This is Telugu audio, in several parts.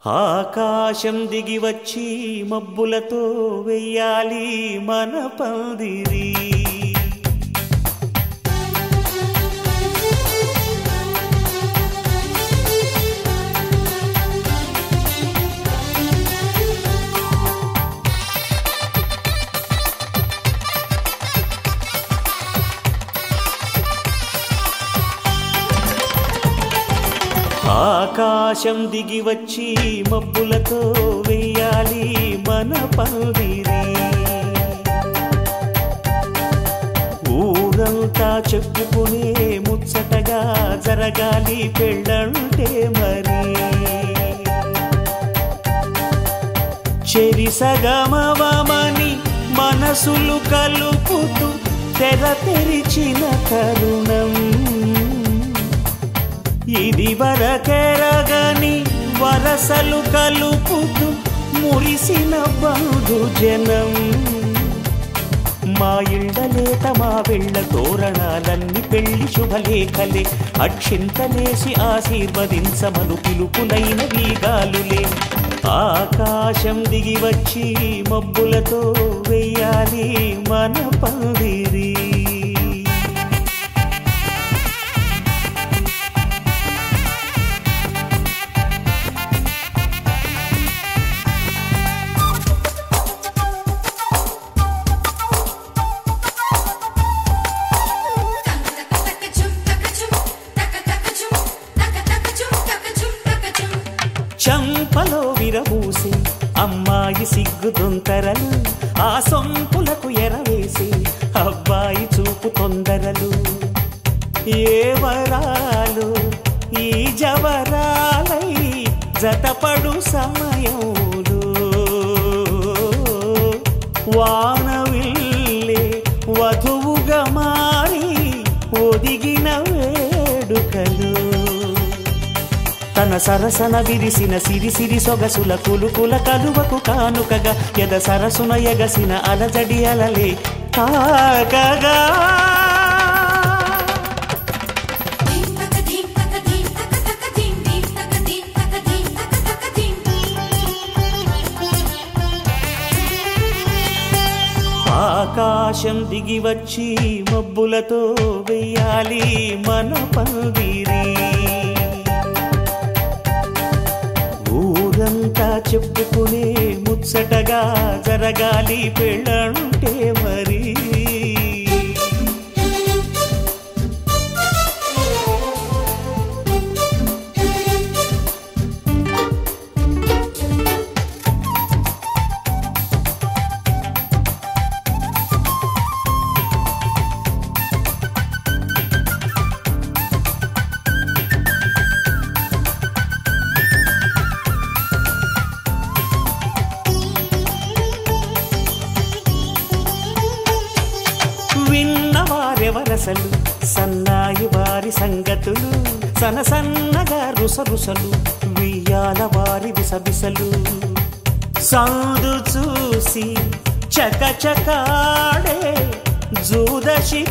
ఆకాశం దిగి వచ్చి మబ్బులతో వెయ్యాలి మన పందిరి. ఆకాశం దిగి వచ్చి మబ్బులతో వెయ్యాలి మన పందిరి. ఊరంతా చెప్పుకునే ముచ్చటగా జరగాలి పెళ్ళంటే మరి. చెరిసగమవమని మనసులు కలుపుతూ తెర తెరిచిన తరుణం. ఇది వరకెరగని వరసలు కలుపుతూ మురిసిన బంధుజనం. మా ఇళ్ళలేత మా వెళ్ళ తోరణాలన్నీ పెళ్లి శుభలేఖలే. అక్షింతలేసి ఆశీర్వదించమను పిలుపులైన వీగాలులే. ఆకాశం దిగి వచ్చి మబ్బులతో వెయ్యాలి మన పందిరి. చంపలో విరబూసి అమ్మాయి సిగ్గు దొంతరలు. ఆ సొంపులకు ఎరవేసి అబ్బాయి చూపు తొందరలు. ఏ వరాలు ఈ జవరాలై జతపడు సమయంలో. వానవిల్లే వధువుగా మారి ఒదిగిన వేడుకలు. తన సరసన విరిసిన సిరిసిరి సొగసుల కులుకుల కలువకు కానుకగా ఎద సరసున ఎగసిన అలజడి అలలే తాకగా. ఆకాశం దిగి వచ్చి మబ్బులతో వెయ్యాలి మన పందిరి. ఊరంతా చెప్పుకునే ముచ్చటగా జరగాలి పెళ్ళంటే మరి. విన్నవారెవరసలు సన్నాయి వారి సంగతులు. సనసన్నగా రుసరుసలు వియ్యాల వారి విసబిసలు. సందు చూసి చకచకాడే జూదశిఖామణులు.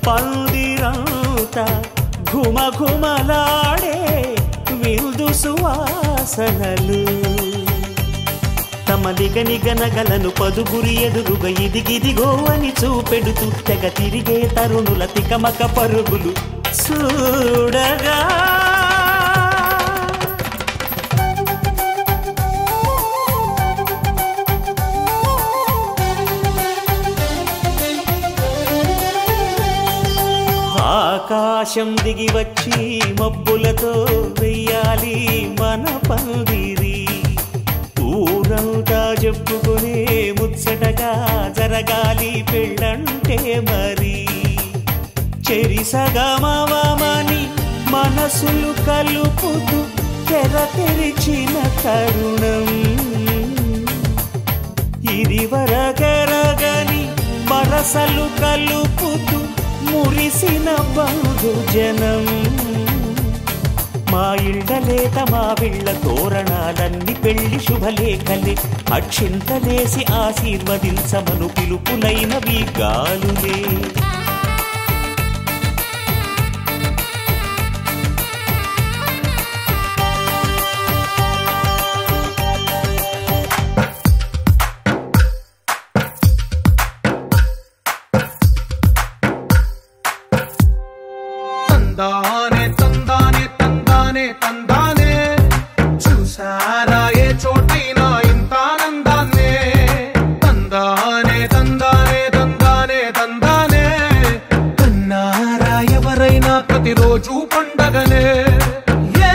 పందిరంతా ఘుమఘుమలాడే విందు సువాసనలు. తమ నిగనిగనగలను పదుగురి ఎదురుగా ఇదిగిదిగో అని చూపెడుతూ తెగ తిరిగే తరుణుల తికమక పరుగులు చూడగా. ఆకాశం దిగి వచ్చి మబ్బులతో వెయ్యాలి మన పందిరి. ఊరంతా చెప్పుకునే ముచ్చటగా జరగాలి పెళ్ళంటే మరి. చెరిసగమవమని మనసులు కలుపుతూ తెర తెరిచిన తరుణం. ఇది వరకెరగని వరసలు కలుపుతూ మురిసిన బంధుజనం. మా ఇళ్ళలేత మా వీళ్ళ తోరణాలన్నీ పెళ్లి శుభలేఖలే. అక్షింతలేసి ఆశీర్వదించమను పిలుపులైనవి గాలులే. తందానే తందానే తందానే తందానే చూసారా ఏ చోటైనా ఇంత ఆనందాన్నే తందానే తందానే తందానే తందానే కన్నారా ఎవరైనా ప్రతిరోజు పండగనే ఏ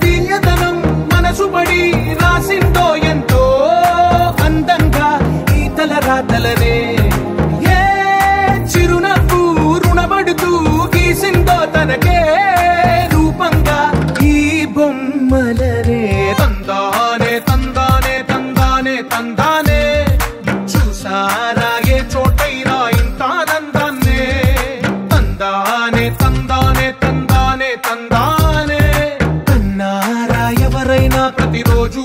తీయదనం మనసు పడి రాసిందో ఎంతో అందంగా ఈ తలరాతలనే ఏ చిరునవ్వు రుణపడుతూ గీసిందో తనకే రూపంగా ఈ బొమ్మలనే తందానే తందానే తందానే తందానే చూసారా ఏ చోటైనా ఇంత ఆనందాన్నే తందానే తందానే తందానే తందానే కన్నారా ఎవరైనా ప్రతిరోజు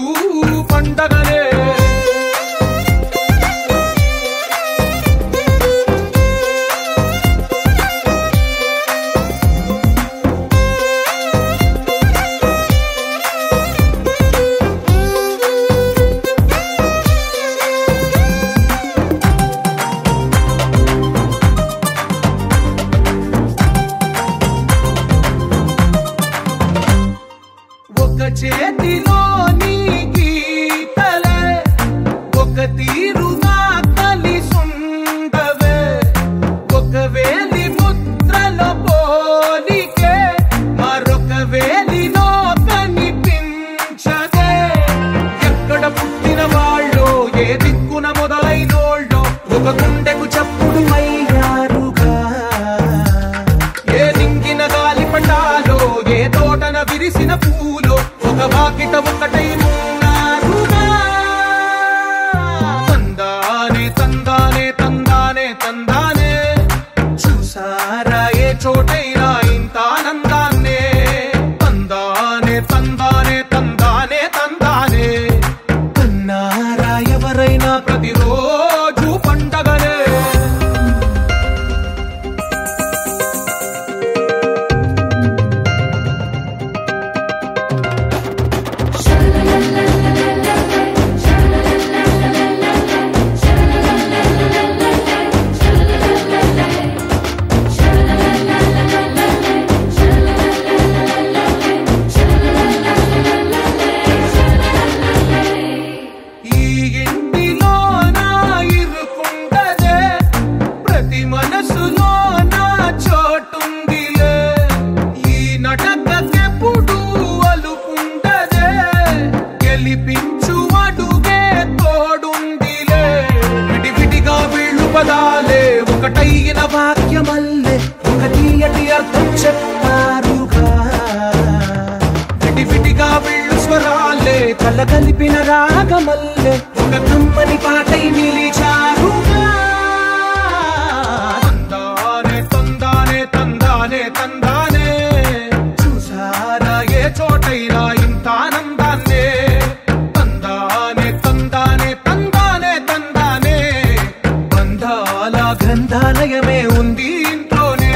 పండగనే చేతిలో నీ గీతలే ఒక తీరుగా కలిసుండవే ఒక వేలి ముద్రలో పోలికే మరొక వేలిలో కనిపించదే ఎక్కడ పుట్టిన వాళ్ళో ఏ దిక్కున మొదలైనోళ్ళో ఒక గుండెకు చప్పుడు అయ్యారుగా ఏ దింగిన గాలి పటాలో ఏ తోటన విరిసిన పూలో ఒక వాకిట ఒకటై ఉన్నారుగా తందానే తందానే తందానే తందానే చూసారా ఏ చోటైనా ఇంత ఆనందాన్నే తందానే తందానే తందానే తందానే కన్నారా ఎవరైనా ప్రతిరోజు పండగనే ఒకటైన వాక్యమల్లే ఒక తీయటి అర్థం చెప్పారుగా విడివిడిగా వీళ్ళు స్వరాలే కలగలిపిన రాగమల్లే ఒక కమ్మని పాటై నిలిచారుగా తందానే తందానే తందానే తందానే చూసారా ఏ చోటైనా ఇంత ఆనందాన్నే తందానే తందానే తందానే తందానే బంధాల గ్రంథాలయమే ఉంది ఇంట్లోనే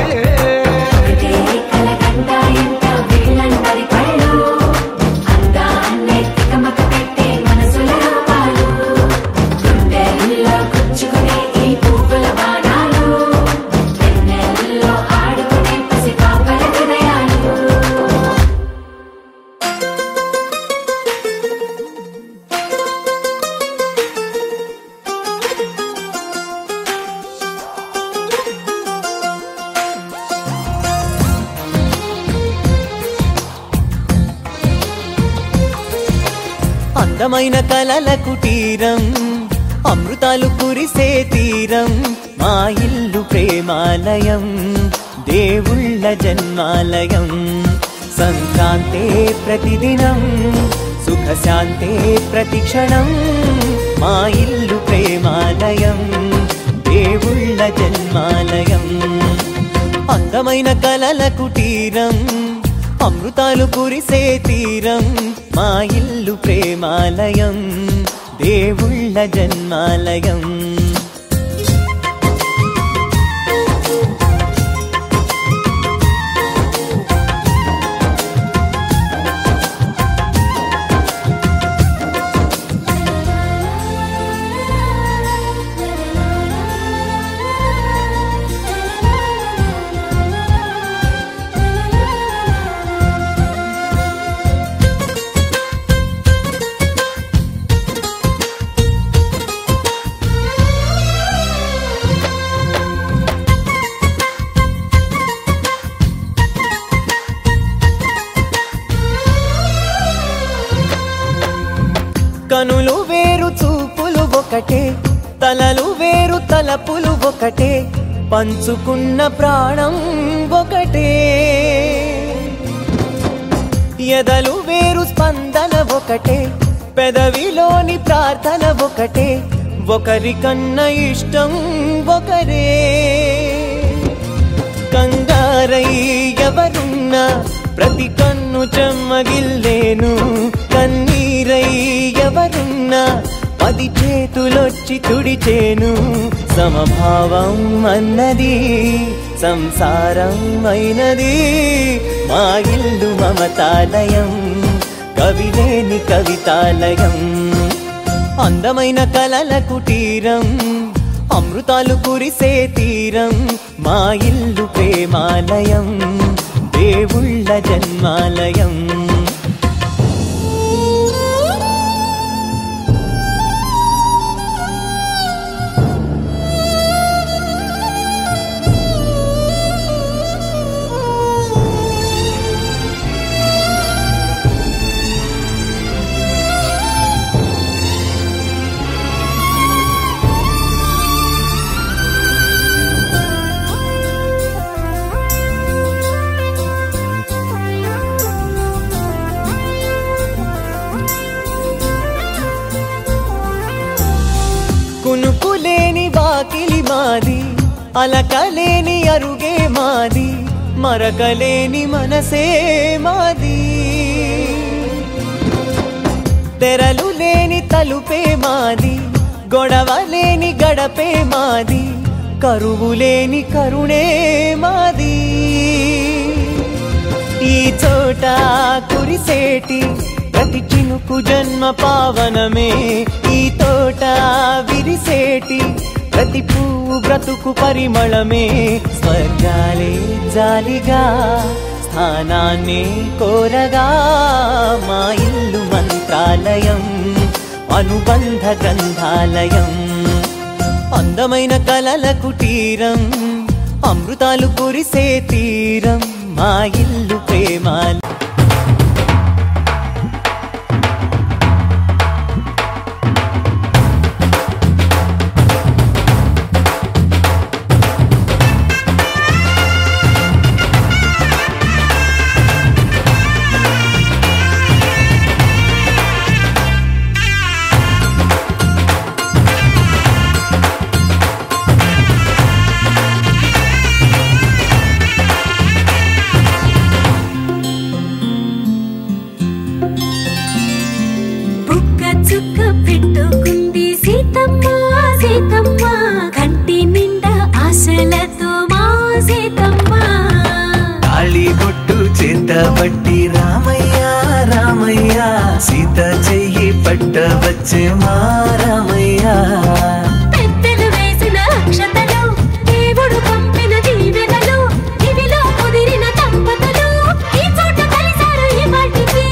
అందమైన కలల కుటీరం అమృతాలు కురిసే తీరం మా ఇల్లు ప్రేమాలయం దేవుళ్ళ జన్మాలయం సంక్రాంతే ప్రతిదినం సుఖశాంతే ప్రతిక్షణం మా ఇల్లు ప్రేమాలయం దేవుళ్ళ జన్మాలయం అందమైన కలల కుటీరం అమృతాలు కురిసే తీరం మా ఇల్లు ప్రేమాలయం దేవుళ్ళ జన్మాలయం కనులు వేరు చూపులు ఒకటే, తలలు వేరు తలపులు ఒకటే, పంచుకున్న ప్రాణం ఒకటే. ఎదలు వేరు స్పందన ఒకటే, పెదవిలోని ప్రార్థన ఒకటే, ఒకరికన్నా ఇష్టం ఒకరే. కంగారై ఎవరున్నా ప్రతి కన్ను చెమ్మగిల్లేను, కన్నీరై ఎవరున్నా 10 చేతులొచ్చి తుడిచేను. సమభావం అన్నది సంసారం అయినది, మా ఇల్లు మమతాలయం, కవిలేని కవితాలయం. అందమైన కలల కుటీరం, అమృతాలు కురిసే తీరం, మా ఇల్లు ప్రేమాలయం, దేవుళ్ళ జన్మాలయం. కునుకులేని వాకిలి మాది, అలకలేని అరుగే మాది, మరకలేని మనసే మాది. తెరలు లేని తలుపే మాది, గొడవలేని గడపే మాది, కరువులేని కరుణే మాది. ఈ చోట కురిసేటి ప్రతి చినుకు జన్మ పావనమే, ఈ తోట విరిసేటి ప్రతి పువ్వు బ్రతుకు పరిమళమే. స్వర్గాలే జాలిగా స్థానాన్ని కోరగా, మా ఇల్లు మంత్రాలయం, అనుబంధ గ్రంథాలయం. అందమైన కలల కుటీరం, అమృతాలు కురిసే తీరం, మా ఇల్లు ప్రేమాలయం. పట్టి రామయ్య రామయ్య, సీత చెయ్యి పట్టవచ్చే మా రామయ్య. పెద్దలు వేసిన అక్షతలు, దేవుడు పంపిన దీవెనలు, ఇవిలో కుదిరిన దంపతులు ఈ చోట కలిసారు ఈ వాటికి.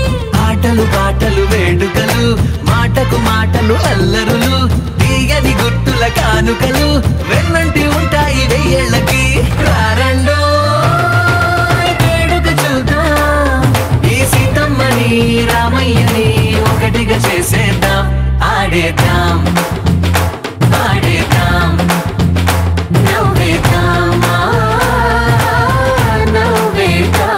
ఆటలు పాటలు వేడుకలు, మాటకు మాటలు అల్లరులు, తీయని గుర్తుల కానుకలు వెన్నంటి ఉంటాయి వెయ్యేళ్ళకి. రారండో రామయ్యని ఒకటిగా చేసేద్దాం, ఆడేద్దాం ఆడేద్దాం, నవ్వేద్దాం నవ్వేద్దాం.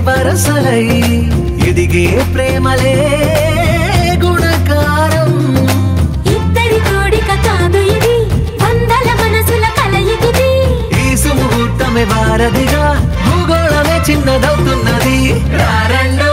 వరసలై ఎదిగే ప్రేమలే గుణకారం. ఇద్దరి కోడిక కాదు ఇది, వందల మనసుల కలయికిది. ఈ సుముహూర్తమే వారధిగా, భూగోళమే చిన్నదవుతున్నది. రారండో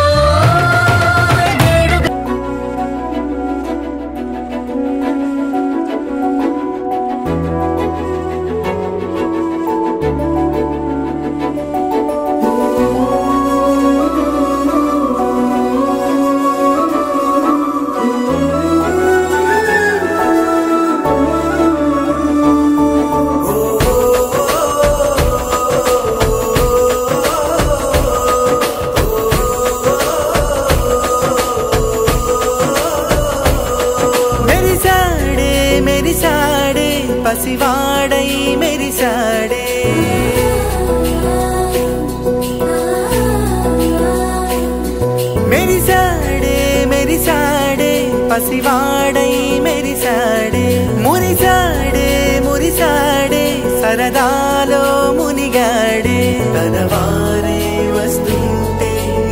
పసివాడై మెరిసాడే మురిసాడే మురిసాడే సరదాలో మునిగాడే తనవారే వస్తుంటే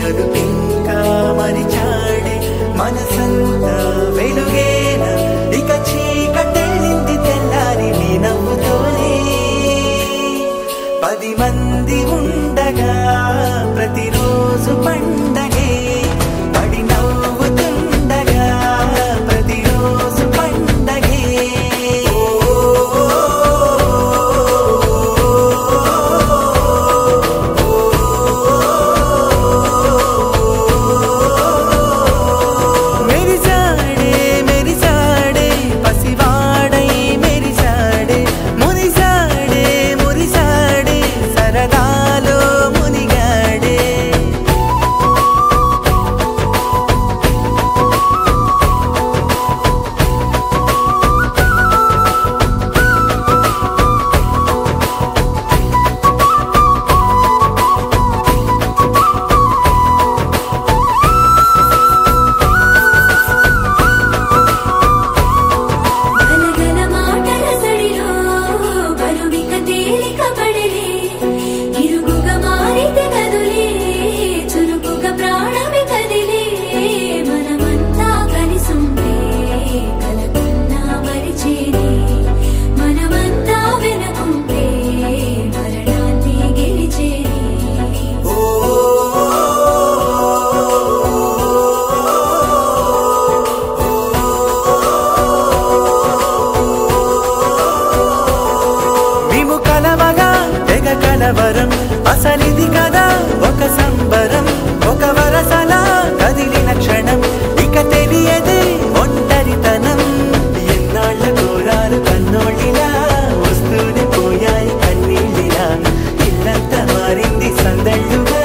అదుపింకా మరిచాడే మనసంతా వెలుగేన ఇక చీకటెళ్ళింది తెల్లారి నీ నవ్వుతోనే 10 మంది ఉండగా ప్రతిరోజు పండగే పడి నవ్వుతుండగా ప్రతిరోజు పండగే మెరిసాడే మెరిసాడే పసివాడై మెరిసాడే మురిసాడే మురిసాడే సరదాలో మునిగాడే గలగల మాటల సడిలో బరువిక తేలిక పడలే ఇరుగుగా మారితే కదులే చురుకుగా ప్రాణమి కదిలే మనమంతా కలిసుంటే కలకున్నా మరిచేనే మనమంతా వెనకుంటే మరణాన్ని గెలిచేనే మేము కలవగా తెగ కలవరం అసలిది కదా ఒక సంబరం ఒక వరసలా కదిలిన క్షణం ఇక తెలియదే ఒంటరితనం ఎన్నాళ్ళ కోరాలు కన్నోళ్ళిలా వస్తూనే పోయాయి కన్నీళ్ళిలా ఇల్లంతా మారింది సందళ్ళుగా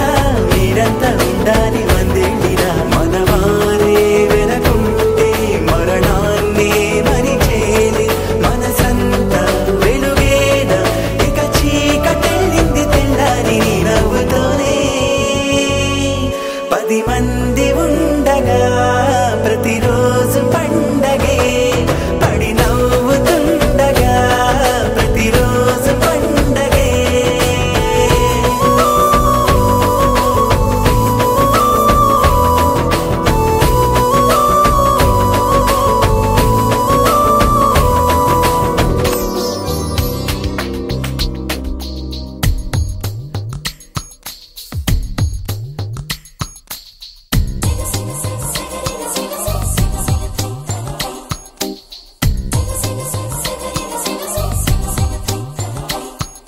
మీరంతా ఉండాలి వందేళ్ళిలా మనవారే వెనకుంటే మరణాన్ని మరిచేలి మనసంతా వెలుగేన ఇక చీకటెళ్ళింది తెల్లారి నీ నవ్వుతోనే 10 మంది ఉండగా ప్రతిరోజు పండగే పడి నవ్వుతుండగా ప్రతిరోజు పండగే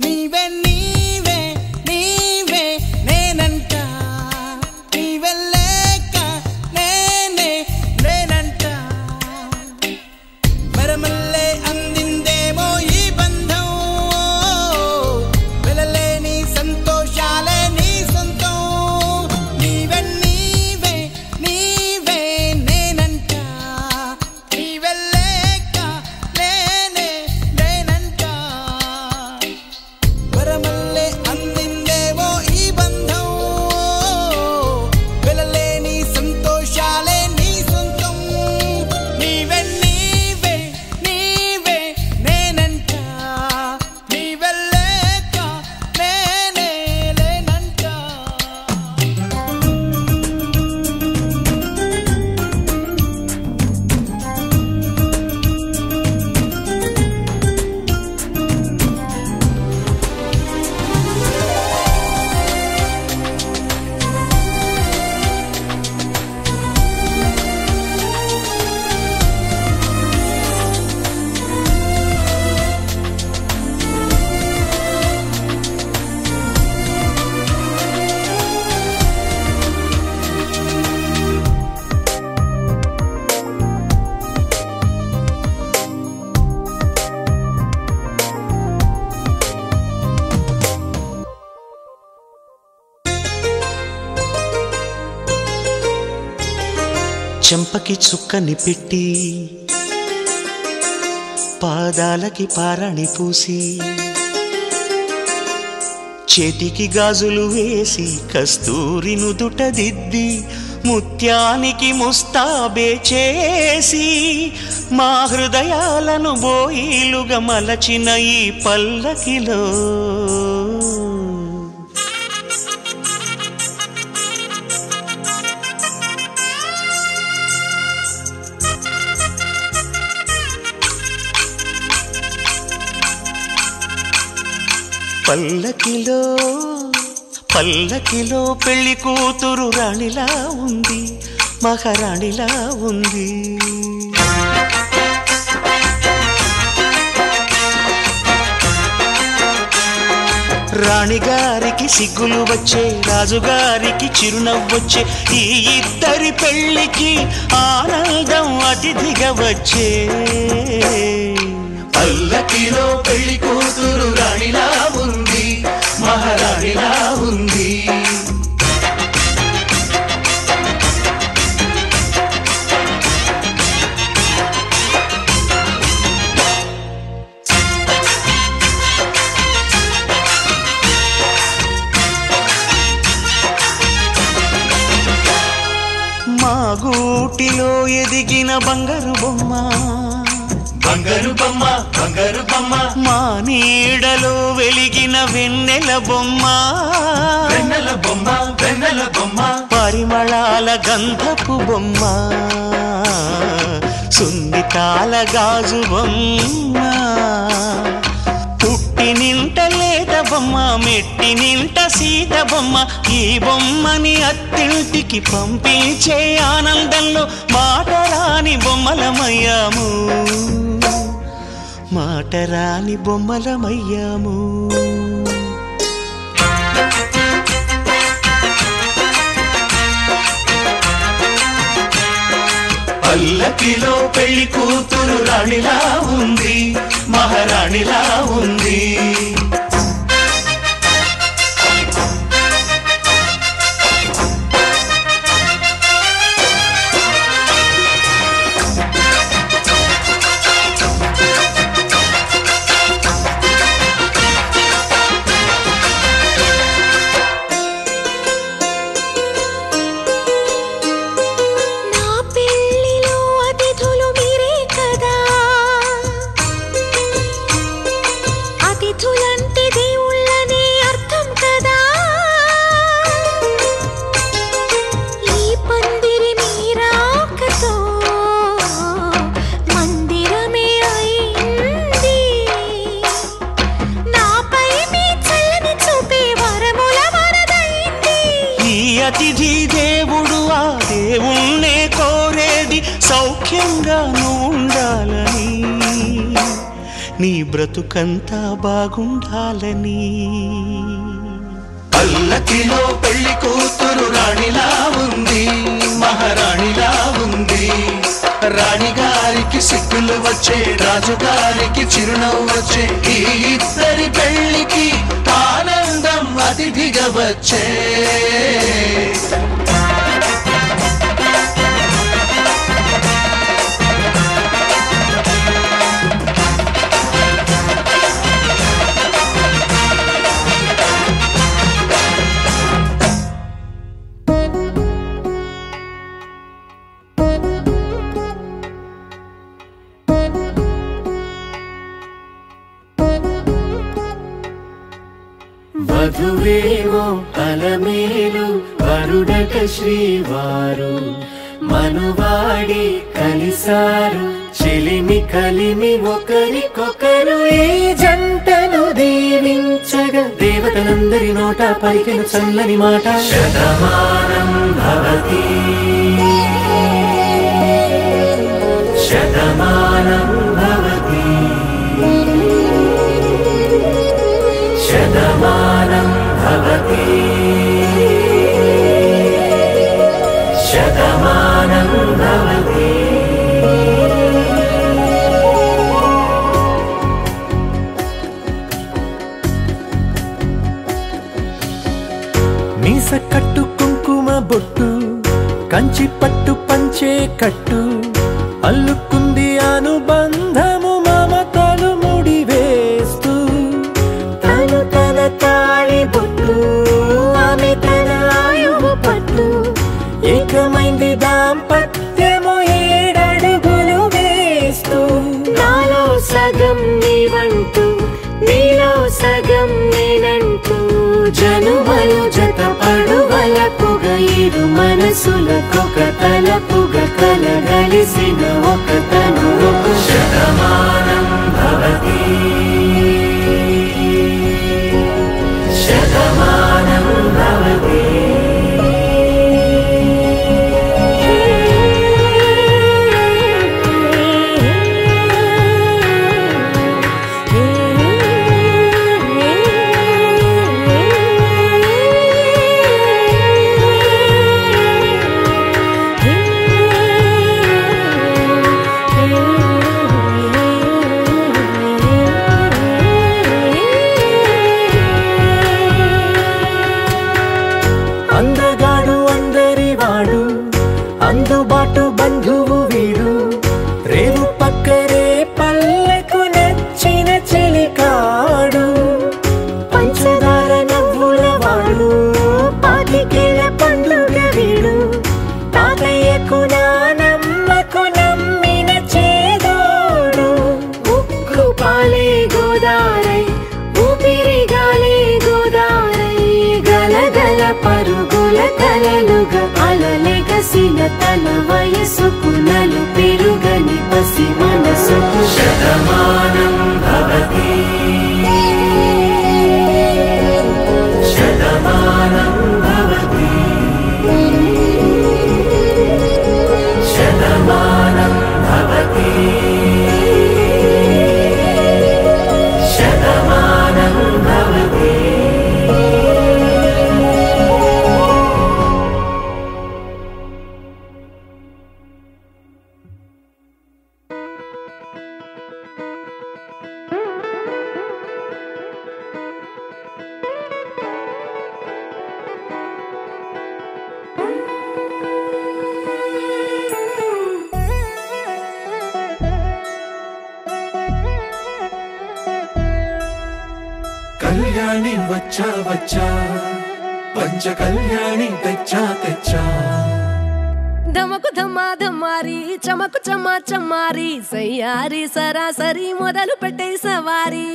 నీవే నీవే నీవే నేనంట నీవే లేక నేనే నేనంట మరమల్లే అందిందేమో ఈ బంధం వెలలేని సంతోషాలే నీ సొంతం నీవే నీవే నీవే నేనంట నీవే లేక నేనే నేనంట వరమల్లే అందిందేవో ఈ బంధం వెలలేని సంతోషాలే నీ సొంతం నీవే నీవే నీవే నేనంట నీవే లేక నేనే లేనంట చెంపకి చుక్కని పెట్టి పాదాలకి పారాణి పూసి చేతికి గాజులు వేసి కస్తూరి నుదుట దిద్ది ముత్యానికి ముస్తాబే చేసి మా హృదయాలను బోయిలుగా మలచిన ఈ పల్లకిలో పల్లకిలో పల్లకిలో పెళ్లి కూతురు రాణిలా ఉంది, మహారాణిలా ఉంది. రాణిగారికి సిగ్గులు వచ్చే, రాజుగారికి చిరునవ్వొచ్చే, ఈ ఇద్దరి పెళ్లికి ఆనందం అతిథిగా వచ్చే. పల్లకిలో పెళ్లి కూతురు రాణిలా ఉంది, మహారాణిలా ఉంది. మా గూటిలో ఎదిగిన బంగారు బొమ్మ, బంగారు బొమ్మ, బంగారు బొమ్మ. మా నీడలో వెలిగిన వెన్నెల బొమ్మ, వెన్నెల బొమ్మ, వెన్నెల బొమ్మ. పరిమళాల గంధపు బొమ్మ, సున్నితాల గాజు బొమ్మ. పుట్టి నింట లేత బొమ్మ, మెట్టి నింట సీత బొమ్మ. ఈ బొమ్మని అత్తింటికి పంపించే ఆనందంలో మాటరాని బొమ్మలమయ్యాము, మాటరాని బొమ్మలమయ్యాము. పల్లకిలో పెళ్లి కూతురు రాణిలా ఉంది, మహారాణిలా ఉంది. అతిథి దేవుడు ఆ దేవుణ్ణే కోరేది సౌఖ్యంగా నువ్వు ఉండాలని, నీ బ్రతుకంతా బాగుండాలని. పల్లకిలో పెళ్లి కూతురు రాణిలా ఉంది, మహారాణిలా ఉంది. రాణిగారికి సిగ్గులు వచ్చే, రాజుగారికి చిరునవ్వు వచ్చే, ఈ ఇద్దరి పెళ్లికి ఆనందం అతిథిగా వచ్చే. వధువేమో అలమేలు, వరుడట శ్రీవారు. మనువాడి కలిసారు, చెలిమి కలిమి ఒకరికొకరు. ఈ జంటను దీవించగా దేవతలందరి నోట పలికిన చల్లని మాట. శతమానం భవతి, శతమానం భవతి, శతమానం భవతి, శతమానం భవతి. మీస కట్టు కుంకుమ బొట్టు, కంచి పట్టు పంచే కట్టు, అల్లుకుంది అనుబంధము మమతలు ముడివేస్తూ. తను తన తాళి బొట్టు, ఆమె తన ఆయువు పట్టు, ఏకమై దాంపత్యము 7 అడుగులు వేస్తూ నాలో సగం నీవంటూ నీలో సగం నేనంటూ జనుమలు జతపడువలపుగ ఇరు మనసులకొక తలపుగ కలగలిసిన ఒక తనువు శతమానం భవతి శతమానం భవతి అందగాడు అందరివాడు అందుబాటు బంధువు వీడు రేవు పక్కరే పల్లెకు నచ్చిన చెలికాడు పంచదార నవ్వుల వాడు పాతికేల పండుగ వీడు తాతయ్యకు నానమ్మకు నమ్మిన చేదోడు ఉక్కు పాలే గోదారై ఊపిరిగాలే గోదారై గలగల పరుగుల కలలుగా అలలెగసిన తన వయసుకు నలు పెరుగని పసి మనసుకు శతమానం భవతి శతమానం భవతి శతమానం భవతి శతమానం భవతి కళ్యాణి వచ్చా వచ్చా పంచ కళ్యాణి తెచ్చా తెచ్చా ధమకు ధమ్మా ధమ్మారి చమకు చమ్మా చమ్మారి సయ్యారి సరాసరి మొదలు పెట్టే సవారి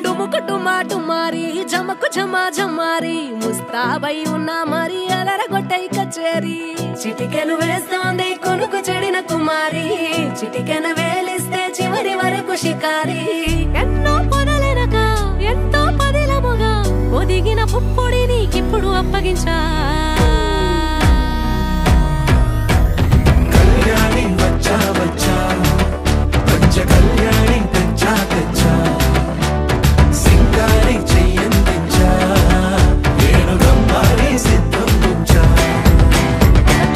డుముకు డుమా డుమారి జమకు జమా జమ్మారి ముస్తాబై ఉన్నా మరి అలరగొట్టై కచేరి చిటికెను వేస్తోంది కొనుకు చెడిన కుమారి చిటికెను వేలిస్తే చివరి వరకు షికారి ఎన్నో పొదలెనక ఎంతో పదిలముగా ఒదిగిన పుప్పొడి నీకిప్పుడు అప్పగించా కళ్యాణి వచ్చా వచ్చా పంచ కళ్యాణి తెచ్చా తెచ్చా సింగారి చెయ్యందించా ఏనుగమ్మారి సిద్ధం ఉంచా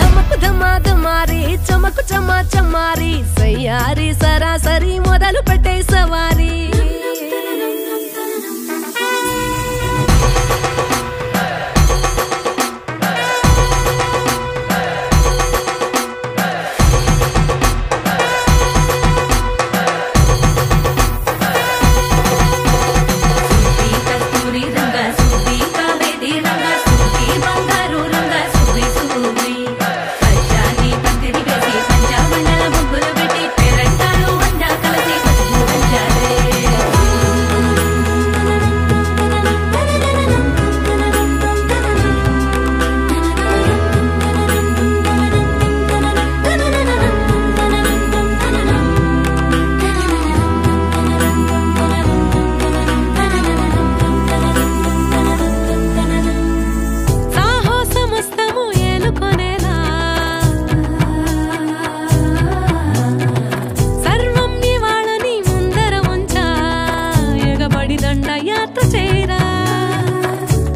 ధమకు ధమ్మా ధమ్మారి చమకు చమ్మా చమ్మారి సయ్యారి సరాసరి మొదలు పెట్టే సవారి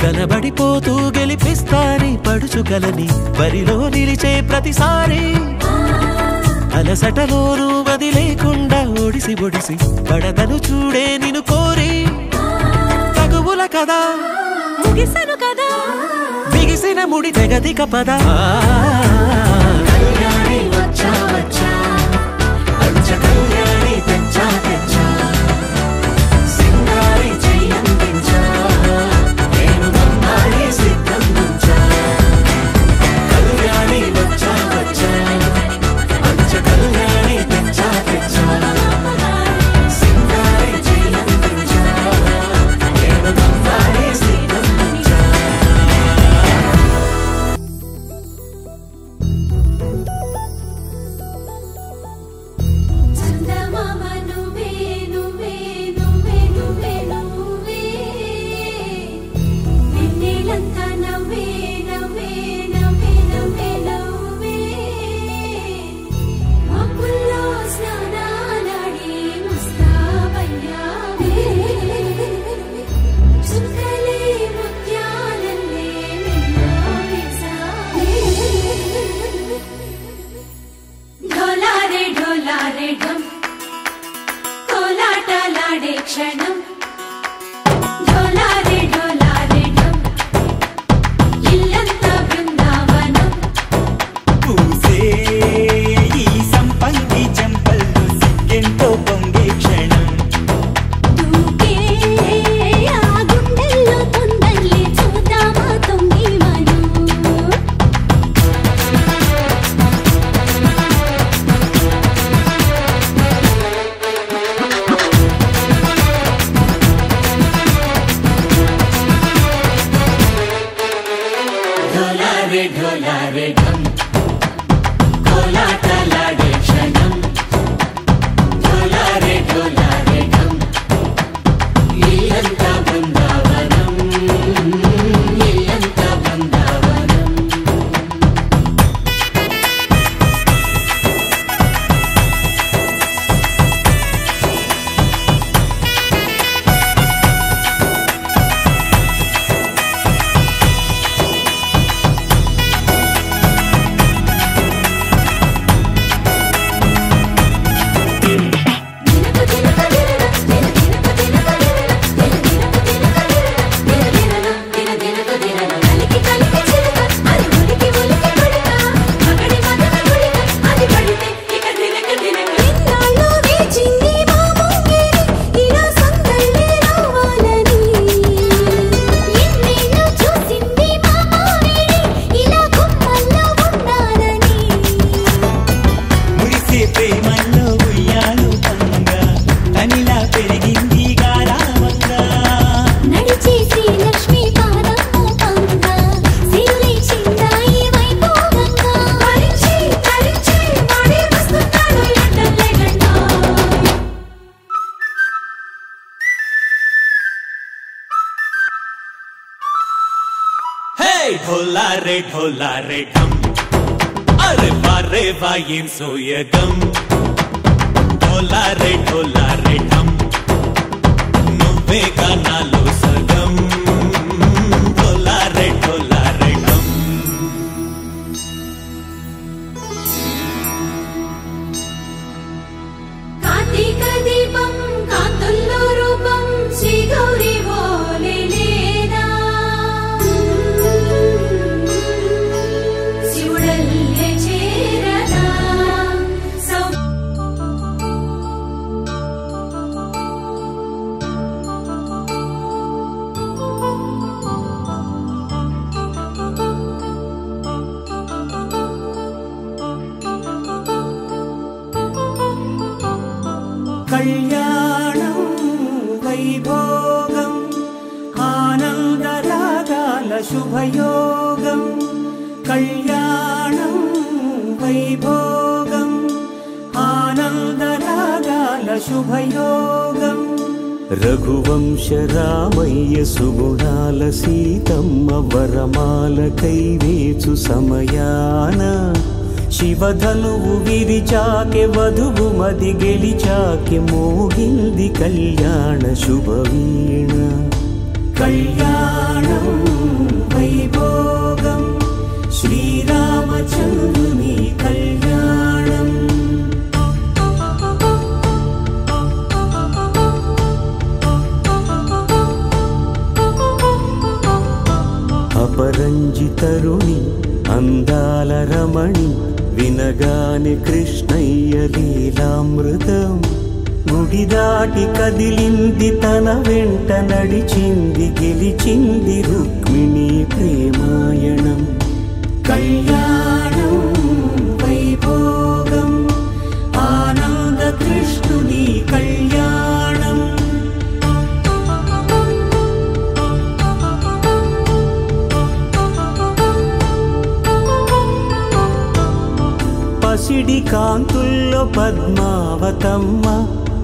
కనబడిపోతూ గెలిపిస్తాని పడుచుగలని బరిలో నిలిచే ప్రతిసారి అలసటలోనూ వదిలేకుండా ఒడిసి ఒడిసి పడదను చూడే నిన్ను కోరి తగువుల కదా ముగిసను కదా బిగిసిన ముడి తెగదిక పద కళ్యాణి వచ్చా వచ్చా పంచ కళ్యాణి తెచ్చా తెచ్చా సింగారి చెయ్యందించా ఏనుగమ్మారి సిద్ధం ఉంచా ढोलारे ढोलारे ढम कोलाटलाडे क्षणं ढोलारे ढोलारे ढम इल्लंता बृंदावनं इल्लंता बृंदावनं ढोलारे ढोलारे ढम अरे वारे वायें सोयगम ढोलारे ढोलारे ढम నువ్వే గానాలో సగం ढोलारे ढोलारे ढम కార్తీక దీపం కాంతుల్లో రూపం శ్రీ గౌరీ ఓలే లేదా శివుడల్లే చేరదా కళ్యాణం వైభోగం ఆనందరాగాల శుభయోగం కళ్యాణం వైభోగం ఆనందరాగాల శుభయోగం రఘువంశ రామయ్య సుగుణాల సీతమ్మ వరమాల కైవేచు సమయాన శివధనువు విరిచాకె వధువు మది గెలిచాకె మోగింది కళ్యాణ శుభవీణ కళ్యాణం వైభోగం శ్రీరామచంద్రుని కళ్యాణం అపరంజి తరుణి అందాల రమణి వినగానే కృష్ణయ్య లీలామృతం గుడి దాటి కదిలింది తన వెంట నడిచింది గెలిచింది రుక్మిణి ప్రేమాయణం కళ్యాణం వైభోగం ఆనంద కృష్ణుని కళ్యాణం పసిడి కాంతుల్లో పద్మావతమ్మ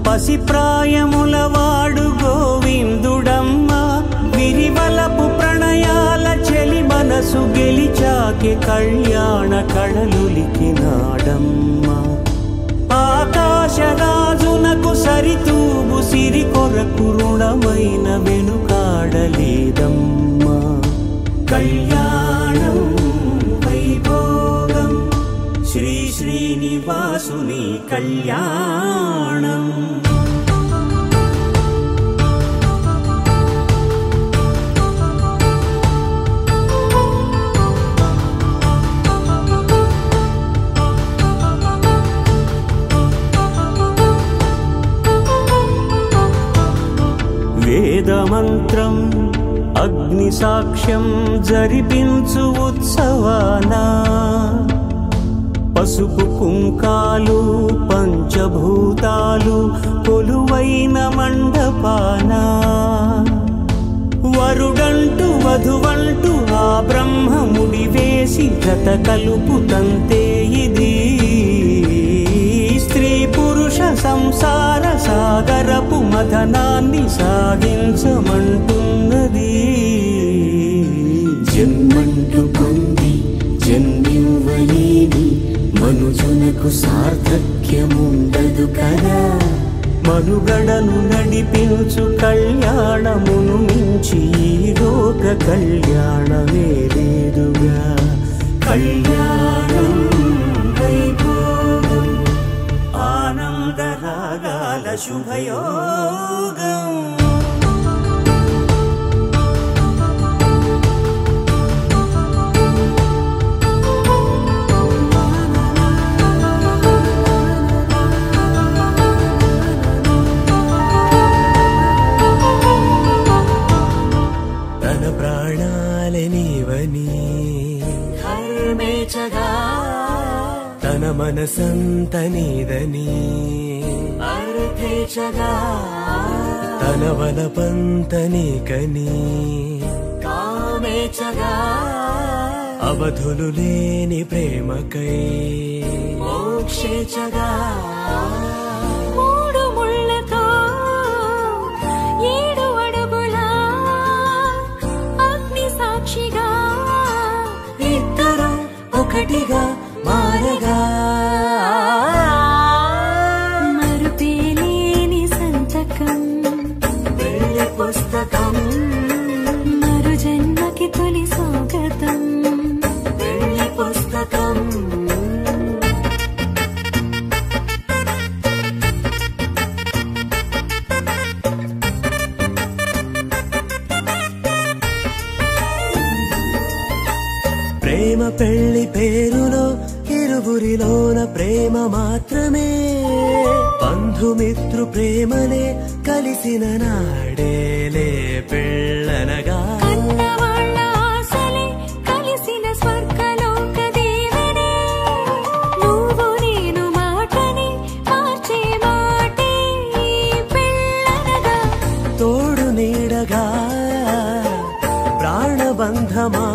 పసిప్రాయముల వాడు గోవిందుడమ్మ విరివలపు ప్రణయాల చెలి మనసు గెలిచాకె కళ్యాణ కళలులికినాడమ్మ ఆకాశరాజునకు సరితూగు సిరి కొరకు రుణమైన వెనుకాడలేదమ్మ కళ్యాణం వైభోగం శ్రీ శ్రీనివాసుని కళ్యాణం వేదమంత్రం అగ్ని సాక్ష్యం జరిపించు ఉత్సవానా పసుపు కుంకాలు పంచభూతాలు కొలువైన మండపాన వరుడంటూ వధువంటూ ఆ బ్రహ్మముడి వేసి చేసి జత కలుపుతంతే ఇది స్త్రీ పురుష సంసార సాగరపు మథనాన్ని సాగించమంటున్నది. జన్మంటూ పొంది జన్మివ్వలేని మనుజునకు సార్థక్యముండదు కదా. మనుగడను నడిపించు కళ్యాణమును మించి ఈ లోక కళ్యాణమే లేదుగా. కళ్యాణం వైభోగం ఆనందరాగాల శుభయోగం. తన ప్రాణాలనివని ధర్మేచగా తన మనసంత నీదని అర్థేచగా తన వలపంత నీకని కామేచగా అవధులు లేని ప్రేమకై మోక్షేచగా మూడు ముళ్ళతో 7 అడుగుల అగ్ని సాక్షిగా ఇద్దరు ఒకటిగా మారగా మరుపేలేని సంతకం వెళ్ళి పుస్తకం మరు జన్మకి తొలి స్వాగతం. వెళ్ళి పుస్తకం. ప్రేమ పెళ్లి పేరులో ఇరువురిలోన ప్రేమ మాత్రమే. బంధుమిత్రు ప్రేమలే కలిసిన నాడేలే పెళ్ళనగా. కన్నవాళ్ళ ఆశలే కలిసిన స్వర్గలోక దేవనే. నువ్వు నేను మాటని మార్చే మాటే పెళ్ళనగా. తోడు నీడగా ప్రాణబంధమా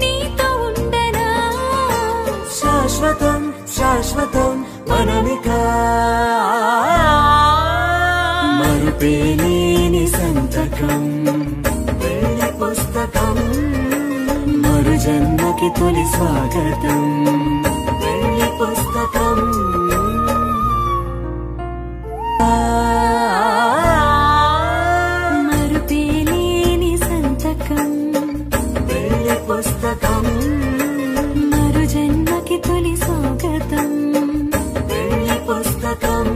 నీతో ఉండనా శాశ్వతం శాశ్వతం మనమిక. మరుపేలేని సంతకం వెళ్ళి పుస్తకం మరు జన్మకి తొలి స్వాగతం. వెళ్ళి పుస్తకం. మరుపేలేని సంతకం వెళ్ళి పుస్తకం. మరు జన్మకి తొలి స్వాగతం. వెళ్ళి పుస్తకం.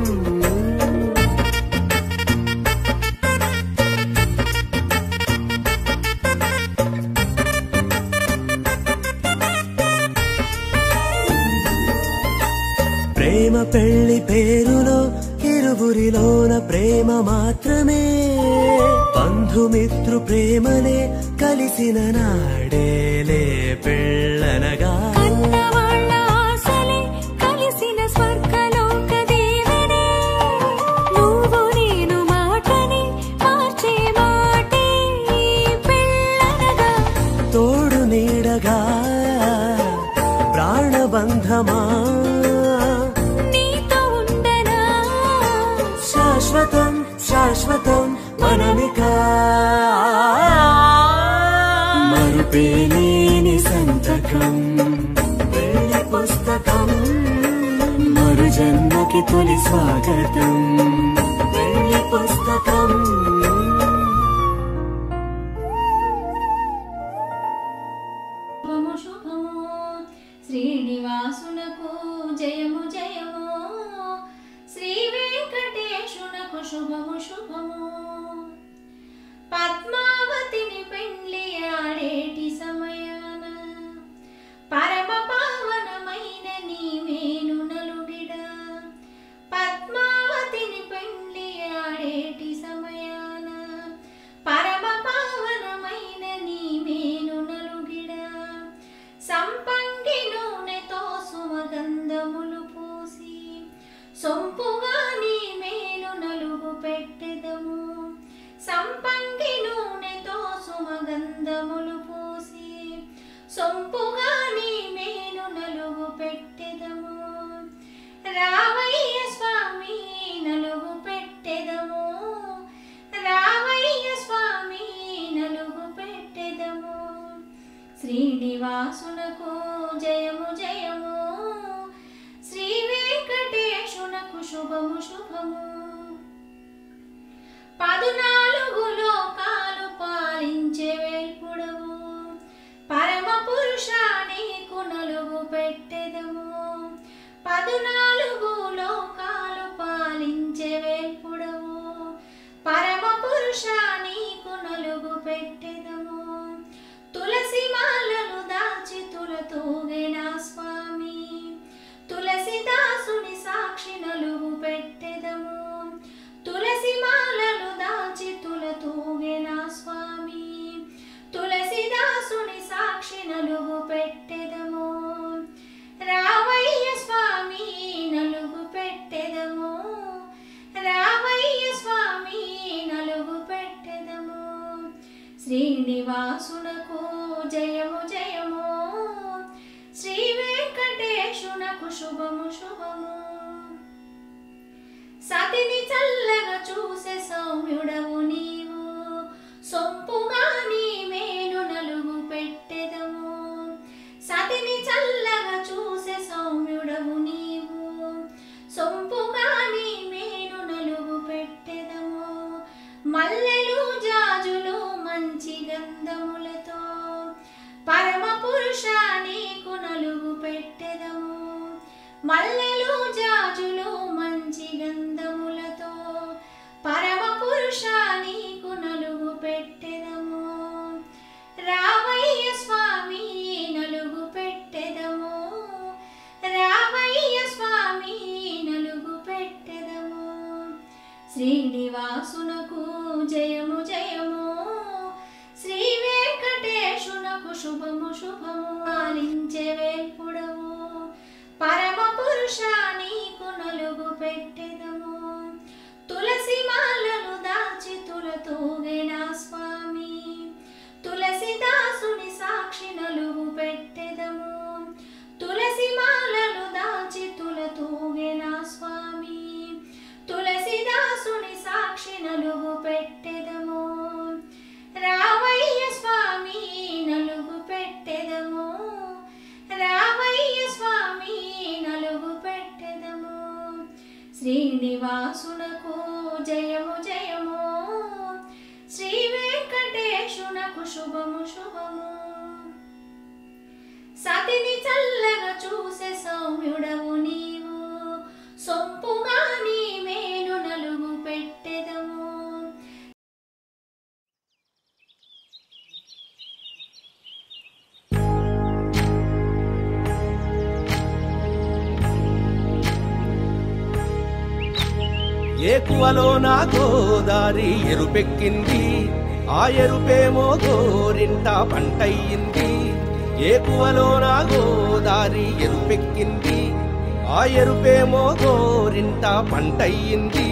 ప్రేమ పెళ్లి పేరులో ఇరువురిలోన ప్రేమ మాత్రమే. బంధుమిత్రు ప్రేమలే కలిసిన నాడేలే పెళ్ళనగా. కన్నవాళ్ళ ఆశలే కలిసిన స్వర్గలోక దేవనే. నువ్వు నేను మాటని మార్చే మాటే పెళ్ళనగా. తోడు నీడగా ప్రాణబంధమా నీతో ఉండనా శాశ్వతం శాశ్వతం మనమిక. మరుపేలేని సంతకం వెళ్ళి పుస్తకం మరు జన్మకి తొలి స్వాగతం. వెళ్ళి పుస్తకం. శుభము శుభము శ్రీనివాసునకు జయము జయము. శ్రీ వెంకటేశునకు శుభము శుభము. పద్మావతిని పెండ్లి ఆడేటి సమయాన పరమ పావనమైన నీ మేనునలుడిడ. పద్మావతిని పెండ్లి ఆడేటి సమయాన సొంపుగా నీ మేను నలుగు పెట్టెదము రావయ్య స్వామి నలుగు పెట్టెదము రావయ్య స్వామి నలుగు పెట్టెదము శ్రీనివాసునకు జయము జయము శ్రీ వెంకటేశునకు శుభము శుభము 14 లోకాలు పాలించే వేల్పుడవు పరమ పురుషా నీకు నలుగు పెట్టెదము 14 లోకాలు పాలించే వేల్పుడవు పరమ పురుషా నీకు నలుగు పెట్టెదము తులసి మాలను దాల్చి తులతూగెనా స్వామి తులసిదాసుని సాక్షి నలుగు పెట్టెదము తులసి మాలను దాల్చి తులతూగెనా స్వామి తులసిదాసుని సాక్షి నలుగు పెట్టెదము రావయ్య స్వామి నలుగు పెట్టెదము రావయ్య స్వామి నలుగు పెట్టెదము శ్రీనివాసునకు జయము జయము శ్రీ వెంకటేశునకు శుభము శుభము సతిని చల్లగా చూసే సౌమ్యుడవు నీవు సొంపుగా నీ మేను నలుగు పెట్టెదము సతిని చల్లగా చూసే సౌమ్యుడవు నీవు సొంపుగా నీ మేను నలుగు పెట్టెదము మల్లెలు జాజులు మంచి గంధములతో పరమ పురుషా నీకు నలుగు పెట్టెదము మల్లెలు జాజులు మంచి గంధములతో పరమ పురుషా నీకు నలుగు పెట్టెదము రావయ్య స్వామి నలుగు పెట్టెదము రావయ్య స్వామి నలుగు పెట్టెదము శ్రీనివాసునకు జయము జయము శ్రీ వెంకటేశునకు శుభము శుభము పాలించే వేల్పుడవు పరమ పురుషా నీకు నలుగు పెట్టెదము తులసి మాలను దాల్చి తులతూగెనా స్వామి తులసిదాసుని సాక్షి నలుగు పెట్టెదము తులసి మాలను దాల్చి తులతూగెనా స్వామి తులసిదాసుని సాక్షి నలుగు పెట్టెదము రావయ్య స్వామి నలుగు పెట్టెదము రావయ్య స్వామి నలుగు పెట్టెదము శ్రీనివాసునకు జయము జయము శ్రీ వెంకటేశునకు శుభము శుభము సతిని చల్లగా చూసే సౌమ్యుడవు నీవు సొంపుగా నీ మేను నలుగు పెట్టెదము ఏకువలో నా గోదారి ఎరుపెక్కింది ఆ ఎరుపేమో గోరింట పంటయ్యింది ఏకువలో నా గోదారి ఎరుపెక్కింది ఆ ఎరుపేమో గోరింట పంటయ్యింది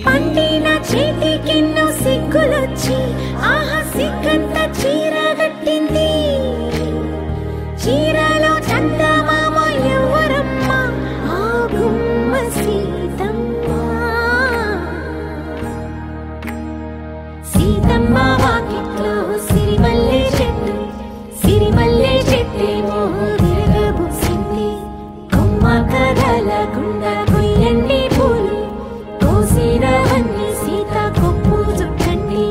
పండిన చేతికెన్నో సిగ్గులొచ్చి ఆహా సిగ్గంత చీర కట్టింది చీరలో చందమామ ఎవరమ్మ ఆ గుమ్మ సీతమ్మ సీతమ్మ వాకిట్లో సిరిమల్లె చెట్టేమో విరగబూసింది కొమ్మ కదలకుండా కొయ్యండి పూలు కోసిరవన్నీ సీత కొప్పు చుట్టండి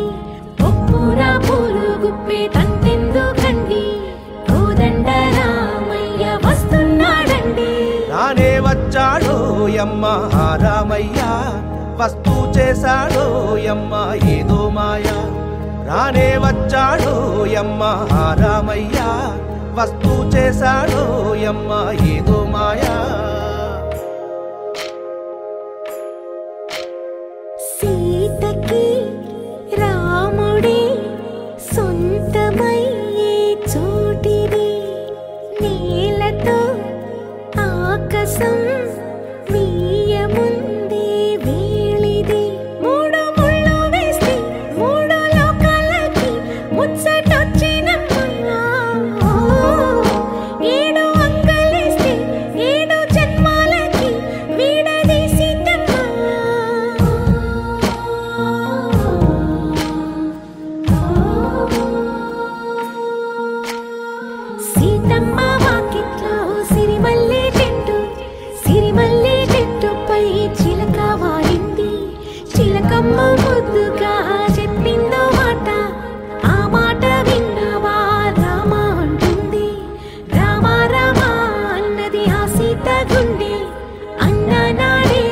కొప్పున పూలు గుప్పే తంతెందుకండి కోదండ రామయ్య వస్తున్నాడండి రానే వచ్చాడో యమ్మ రామయ్య వస్తూ చేశాడో యమ్మ ఏదో మాయ రానే వచ్చాడో యమ్మ రామయ్య వస్తూ చేశాడో యమ్మ ఏదో మాయా సీతకి రాముడే సొంతమయ్యే చోటిది నేలతో ఆకాశం వీయముందే వేళిది మూడు ముళ్ళు వేస్తే మూడు లోకాలకి ముచ్చటొచ్చినమ్మా సీతమ్మ వాకిట్లో సిరిమల్లె చెట్టుపై చిలక వాలింది. చిలకమ్మ ముద్దుగా చెప్పిందో మాట, ఆ మాట విన్నవా రామ అంటుంది. రామ రామ అన్నది ఆ సీత గుండె, అన్న నాడే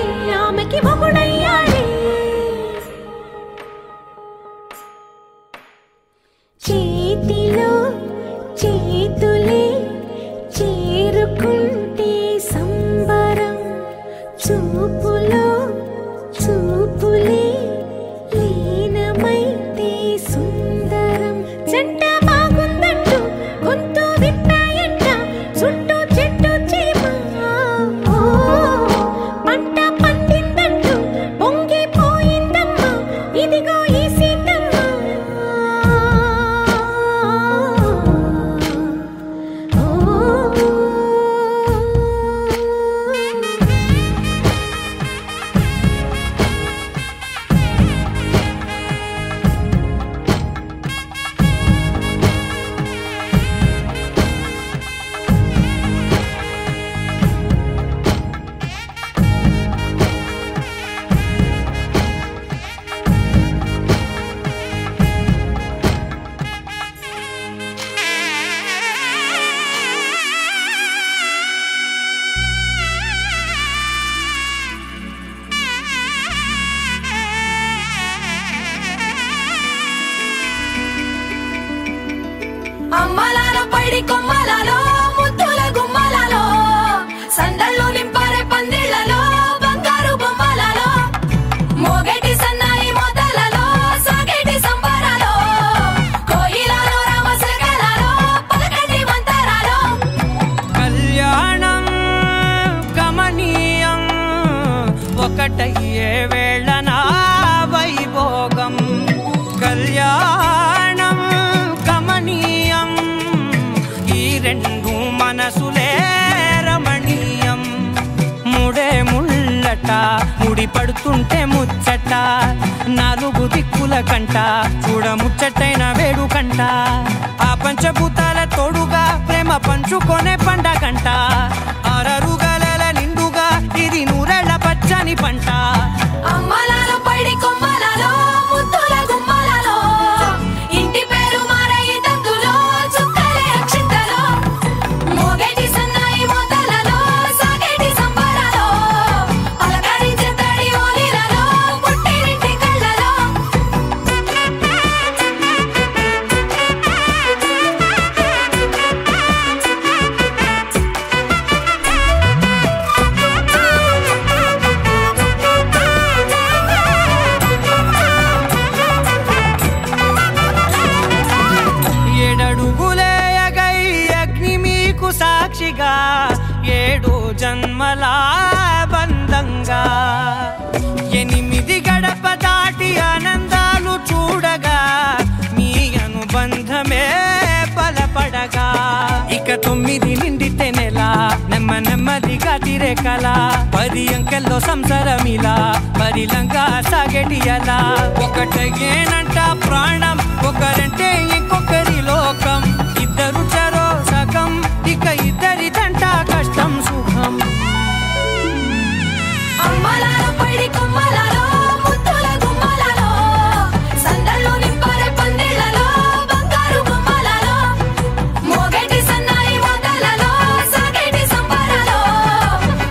ఆమెకి మొగుడయ్యాడే. చేతిలో చేతులే చేరుకుంటే సంబరం, చూపులో చూపులే లీనమైతే సుందరం. జంట బాగుందంటూ గొంతు విప్పాయంట, చుట్టూ చెట్టు చీమ. పంట పండిందంటూ పొంగిపోయిందమ్మ, ఇదిగో ఈ సీతమ్మ. అమ్మలాల పైడి కొమ్మలలో ముద్దుల గుమ్మలలో, సందళ్ళు నింపరే పందిళ్లలో బంగారు బొమ్మలలో, మోగేటి సన్నాయి మోతలలో సాగేటి సంబరాలో, కోయిలలో రామశకలలో పలకండి మంతరాలో. కళ్యాణం గమనీయం ఒకటయ్యే వేళ నా వైభోగం. కళ్యాణం గమనీయం ఈ రెండు మనసులే రమణీయం. ముడే ముళ్ళట ముడి పడుతుంటే ముచ్చట, నాలుగు దిక్కుల కంట చూడ ముచ్చటైన వేడుకంట. ఆ పంచభూతాల తోడుగా ప్రేమ పంచుకొనే పండగంట. అరరుగలల నిండుగా ఇది నూరెళ్ళ పచ్చని పంట. అమ్మలాల పైడి కొమ్మలలో ముద్దుల గుమ్మలలో, ఇంటి పేరు మారయి తందులో చుక్కలే అక్షింతలో, మోగేటి సన్నాయి మోతలలో సాగేటి సంబరాలో, పలకరించే తడి ఓలిలలో పుట్టినింటి కళ్ళలో. ఏడడుగులే ఎగై అగ్ని మీకు సాక్షిగా, ఏడు జన్మల బంధంగా. 8 గడప దాటి ఆనందాలు చూడగా, మీ అనుబంధమే బలపడగా. ఇక 9 నిండితే నెల నెమ్మదిగా తిరే కల, 10 అంకెల్లో సంసారమిలా పరిలంగా సాగేటి అలా. ఒకటేనంట ప్రాణం, ఒకరంటే ఇంకొకరి లోకం. ఇద్దరు చరో సగం, ఇక ఇద్దరిదంట కష్టం సుఖం. అమ్మలాల పైడి కొమ్మలలో ముద్దుల గుమ్మలలో, సందళ్ళు నింపరే పందిళ్లలో బంగారు బొమ్మలలో, మోగేటి సన్నాయి మోతలలో సాగేటి సంబరాలో,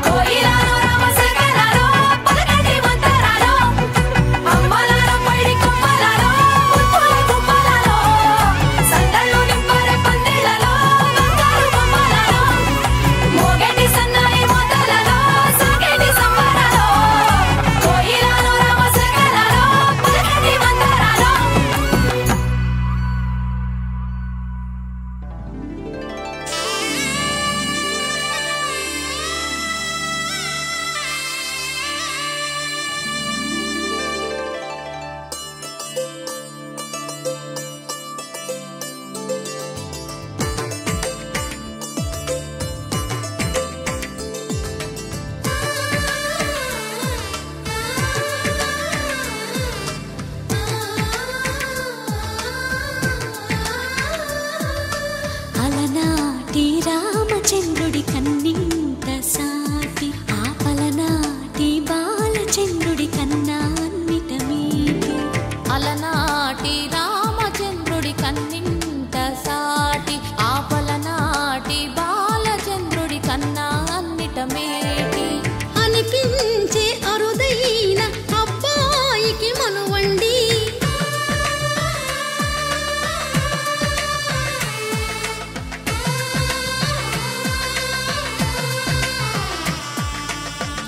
కోయిలలో రామశకలలో పలకండి మంతరాలో. అమ్మలాల పైడి కొమ్మలలో ముద్దుల గుమ్మలలో, సందళ్ళు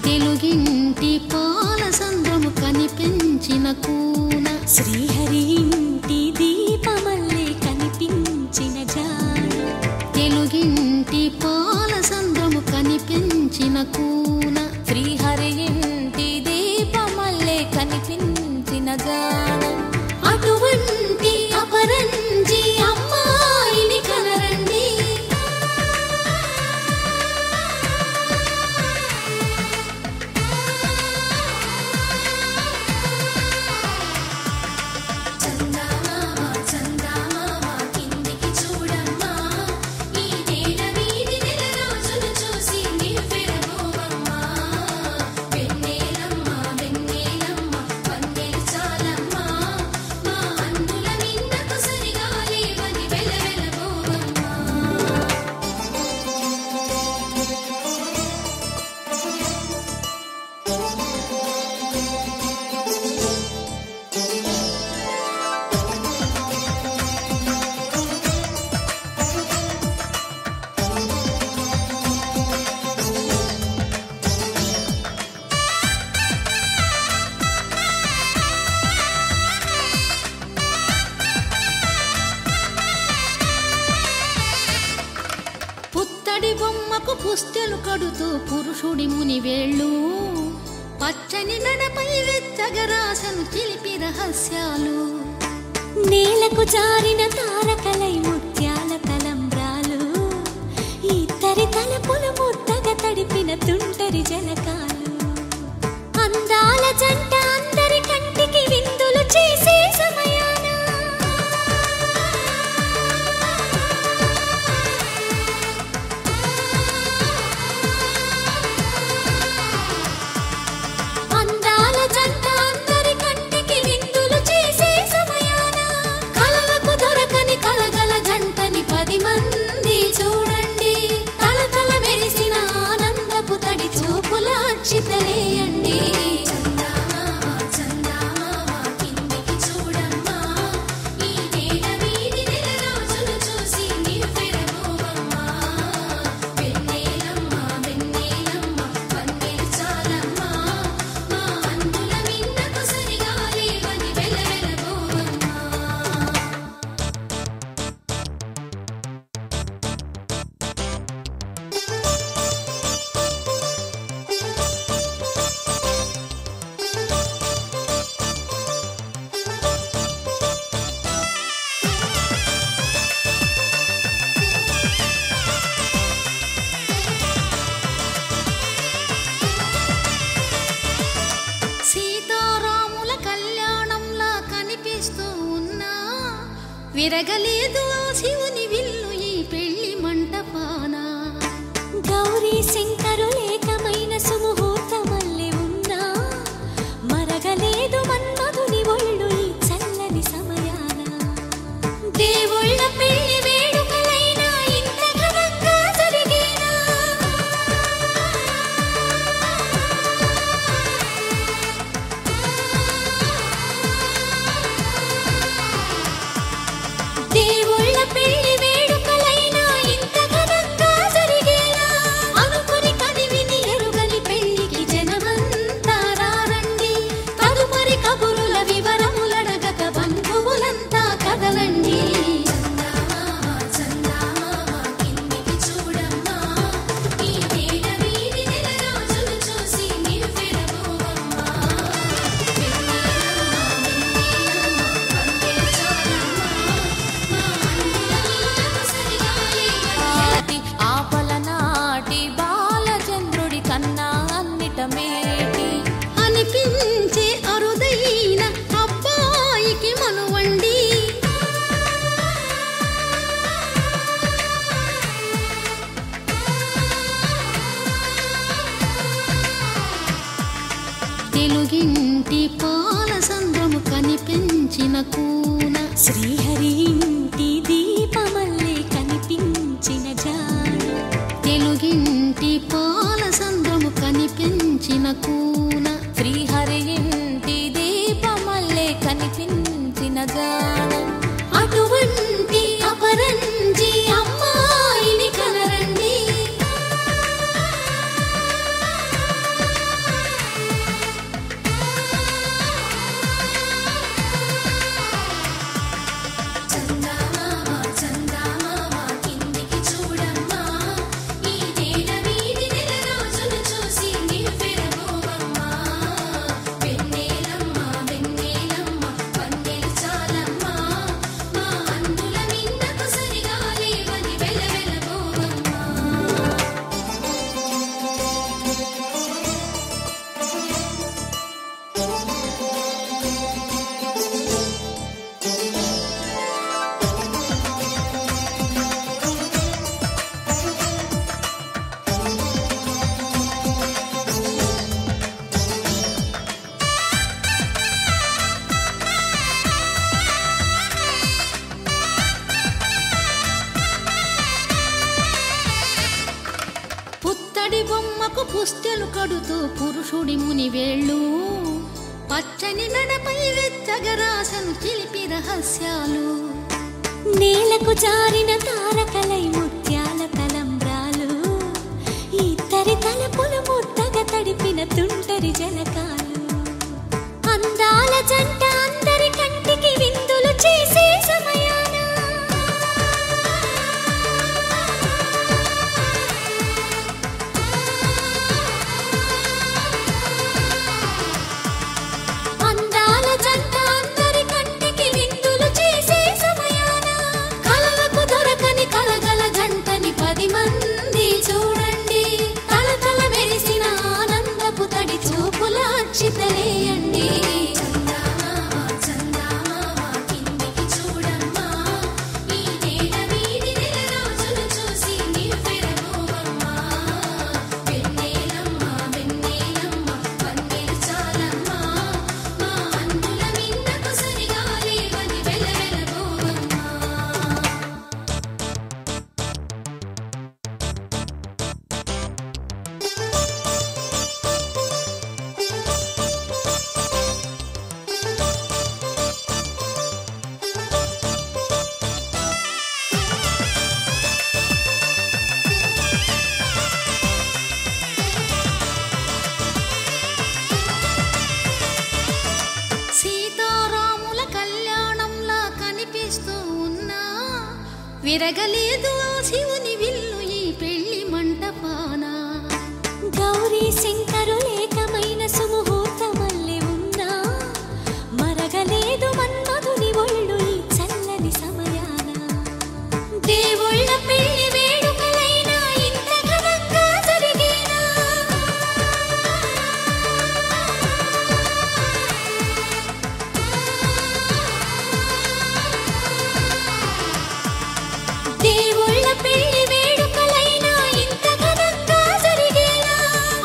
తెలుగింటి పాల సంద్రము కనిపించిన కూన శ్రీహరి ఇంటి దీపమల్లే కనిపించిన జాడ తెలుగింటి పాల సంద్రము కనిపించిన కూన శ్రీహరి ఇంటి దీపమల్లే కనిపించిన జాడ అటువంటి అపరంజి అమ్మాయిని కనరండి చందమామ చందమామ కిందికి చూడమ్మా ఈ నేల వీధి నెల రోజులు చూసి నివ్వెరబోవమ్మా వెన్నెలమ్మ వెన్నెలమ్మ వన్నెలు చాలమ్మా మా అందుల నిన్నకు సరిగా లేవని వెలవెలబోవమ్మా పుత్తడి బొమ్మకు పుస్తెలు కడుతూ పురుషుడి ముని వేళ్ళు పచ్చని నడపై వెచ్చగరాసను చిలిపి రహస్యాలు నేలకు జారిన తారకలై ముత్యాల తలంబ్రాలు ఇద్దరి తలపులు ముద్దగా తడిపిన తుంటరి జలకాలు అందాల జంట అందరి కంటికి విందులు చేసే సమయాన అందాల జంట అందరి కంటికి విందులు చేసే సమయాన కలలకు దొరకని కలగల జంటని 10 మంది చూడండి తలతల మెరిసిన ఆనందపు తడి చూపుల అచ్చితలేయండి చందమామ చందమామ కిందికి చూడమ్మా ఈ నేల వీధి నెల రోజులు చూసి నివ్వెరబోవమ్మా వెన్నెలమ్మ వెన్నెలమ్మ వన్నెలు చాలమ్మా మా అందుల నిన్నకు సరిగా లేవని వెలవెలబోవమ్మా సీతారాముల కళ్యాణంలా కనిపిస్తూ ఉన్నా విరగలేదు ఆ శివుని విల్లు ఈ పెళ్లి మంటపాన గౌరీ శంకరులేకమైన సుముహూర్తమల్లె ఉన్నా మరగలేదు మన్మధుని ఒళ్ళు ఈ చల్లని సమయాన దేవుళ్ళ పెళ్లి వేడుకలైనా ఇంత ఘనంగా జరిగేనా దేవుళ్ళ పెళ్లి వేడుకలైనా ఇంత ఘనంగా జరిగేనా అనుకుని కదివిని ఎరుగని పెళ్లికి జనమంతా రారండి తదుపరి కబురుల వివరములడగక బంధువులంతా కదలండి చందమామ చందమామ కిందికి చూడమ్మా ఈ నేల వీధి నెల రోజులు చూసి నివ్వెరబోవమ్మా వెన్నెలమ్మ వెన్నెలమ్మ వన్నెలు చాలమ్మా మా అందుల నిన్నకు సరిగా లేవని ఆపల నాటి బాలచంద్రుడి కన్నా అన్నిట మేటి అనిపించే అరుదైన అబ్బాయికి మనువండి తెలుగింటి పాల సంద్రము కనిపించిన కూన శ్రీహరి ఇంటి దీపమల్లే కనిపించిన జాడ తెలుగింటి పాల సంద్రము కనిపించిన కూన శ్రీహరి ఇంటి దీపమల్లే కనిపించిన జాడ అటువంటి అపరంజి అమ్మాయిని కనరండి పుస్తెలు కడుతూ పురుషుడి ముని వేళ్ళు పచ్చని నడపై వెచ్చగరాసను చిలిపి రహస్యాలు నేలకు జారిన తారకలై ముత్యాల తలంబ్రాలు ఇద్దరి తలపులు ముద్దగా తడిపిన తుంటరి జలకాలు అందాల జంట అందరి కంటికి విందులు చేసే సమయాన అందాల జంట అందరి కంటికి విందులు చేసే సమయాన కలలకు దొరకని కలగల జంటని 10 మంది చూడండి తలతల మెరిసిన ఆనందపు తడి చూపుల అచ్చితలేయండి సీతారాముల కళ్యాణంలా కనిపిస్తూ ఉన్నా విరగలేదు ఆ శివుని విల్లు ఈ పెళ్లి మంటపాన గౌరీ శంకరు ఏకమైన సుముహూర్తమల్లె ఉన్నా మరగలేదు మన్మధుని ఒళ్ళు ఈ చల్లని సమయాన దేవుళ్ళ పెళ్లి వేడుకలైనా ఇంత ఘనంగా జరిగేనా దేవుళ్ళ పెళ్లి వేడుకలైనా ఇంత ఘనంగా జరిగేలా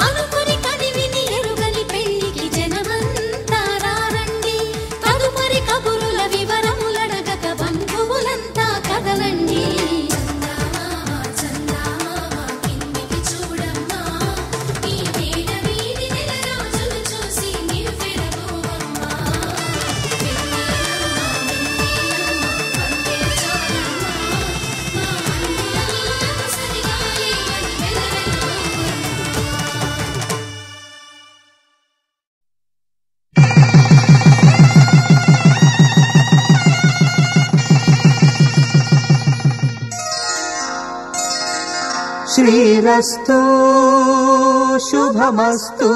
అనుకుని కదివిని ఎరుగని పెళ్లికి జనమంతా రారండి తదుపరి కబురుల వివరములడగక బంధువులంతా కదలండి కిందికి చూడమ్మా ఈ వేడ వీధి నెల రోజులు చూసి నివ్వెరబోవమ్మా శ్రీరస్తు శుభమస్తు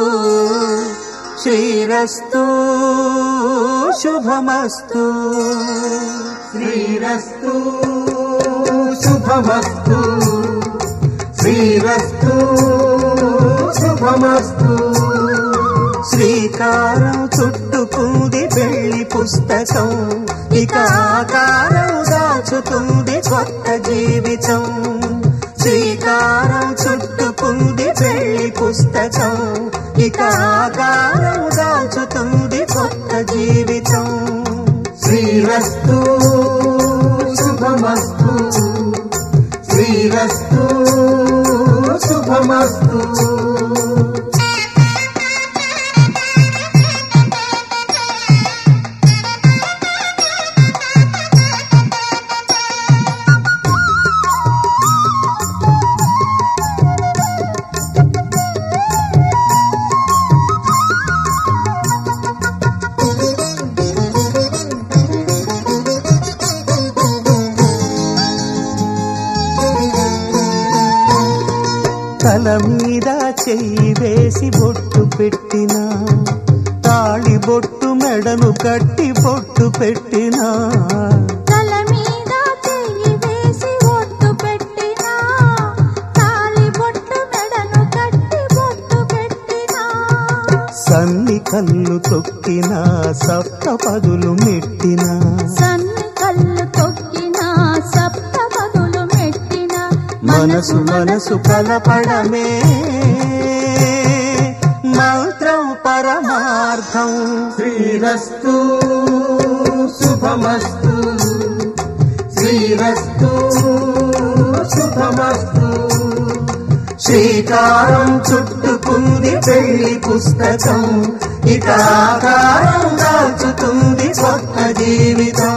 శ్రీరస్తు శుభమస్తు శ్రీరస్తు శుభమస్తు శ్రీరస్తు శుభమస్తు శ్రీకారం చుట్టుకుంది పెళ్లి పుస్తకం ఇక ఆకారం దాచుతుంది కొత్త జీవితం శ్రీకారం చుట్టుకుంది పెళ్లి పుస్తకం ఇక ఆకారం దాచుతుంది కొత్త జీవితం శ్రీరస్తు శుభమస్తు శ్రీరస్తు శుభమస్తు తల మీద చెయ్యి వేసి బొట్టు పెట్టినా తాళి బొట్టు మెడను కట్టి బొట్టు పెట్టినా తల మీద చెయ్యి వేసి బొట్టు పెట్టినా తాళి బొట్టు మెడను కట్టి బొట్టు పెట్టినా సన్ని కళ్ళు తొక్కినా సప్త పదులు మెట్టినా సన్ని కళ్ళు తొక్కినా సప్త పదులు మెట్టినా మనసు మనసు కలపడమే మంత్రం పరమార్థం శ్రీరస్తు శుభమస్తు శ్రీరస్తు శుభమస్తు శ్రీకారం చుట్టుకు చుట్టుకుంది పెళ్లి పుస్తకం ఇక ఆకారం దాల్చుతుంది కొత్త జీవితం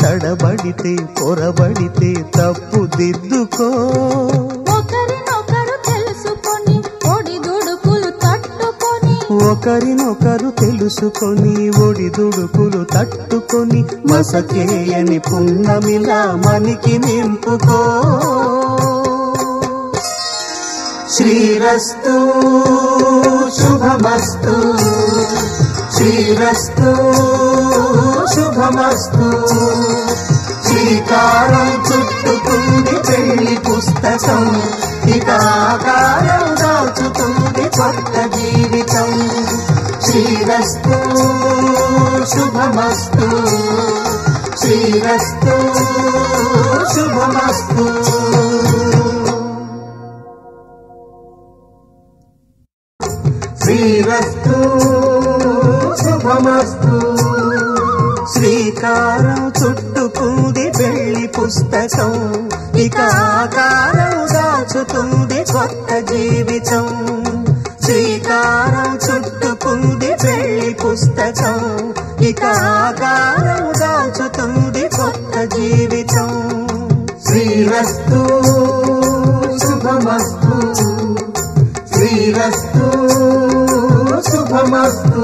తడబడితే పొరబడితే తప్పు దిద్దుకో ఒకరినొకరు తెలుసుకొని ఒడిదుడుకులు తట్టుకొని ఒకరినొకరు తెలుసుకొని ఒడిదుడుకులు తట్టుకొని మసకేయని పున్నమిలా మనికి నింపుకో శ్రీరస్తు శుభమస్తు శ్రీరస్తు శుభమస్తు శ్రీకారం చుట్టుకుంది పెళ్లి పుస్తకం ఇక ఆకారం దాచుతుంది కొత్త జీవితం శ్రీరస్తు శుభమస్తు శ్రీరస్తు శుభమస్తు శ్రీరస్తు శుభమస్తు శ్రీకారం చుట్టుకుంది పెళ్లి పుస్తకం ఇక ఆకారం దాచుతుంది కొత్త జీవితం శ్రీకారం చుట్టుకుంది పెళ్లి పుస్తకం ఇక ఆకారం దాచుతుంది కొత్త జీవితం శ్రీరస్తు శుభమస్తు శ్రీరస్తు శుభమస్తు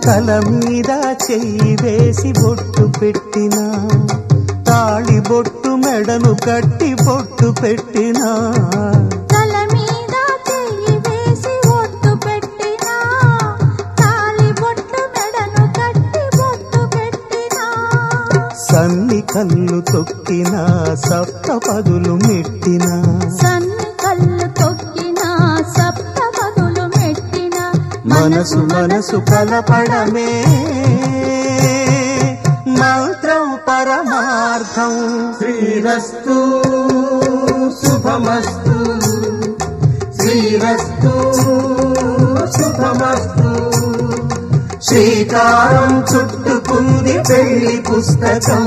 తల మీద చెయ్యి వేసి బొట్టు పెట్టినా తాళి బొట్టు మెడను కట్టి బొట్టు పెట్టినా తల మీద చెయ్యి వేసి బొట్టు పెట్టినా తాళి బొట్టు మెడను కట్టి బొట్టు పెట్టినా సన్ని కళ్ళు తొక్కినా సప్త పదులు మెట్టినా సన్ని కళ్ళు తొక్కినా సప్త పదులు మెట్టినా మనసు మనసు కలపడమే మంత్రం పరమార్థం శ్రీరస్తు శుభమస్తు శ్రీరస్తు శుభమస్తు శ్రీకారం చుట్టుకుంది పెళ్లి పుస్తకం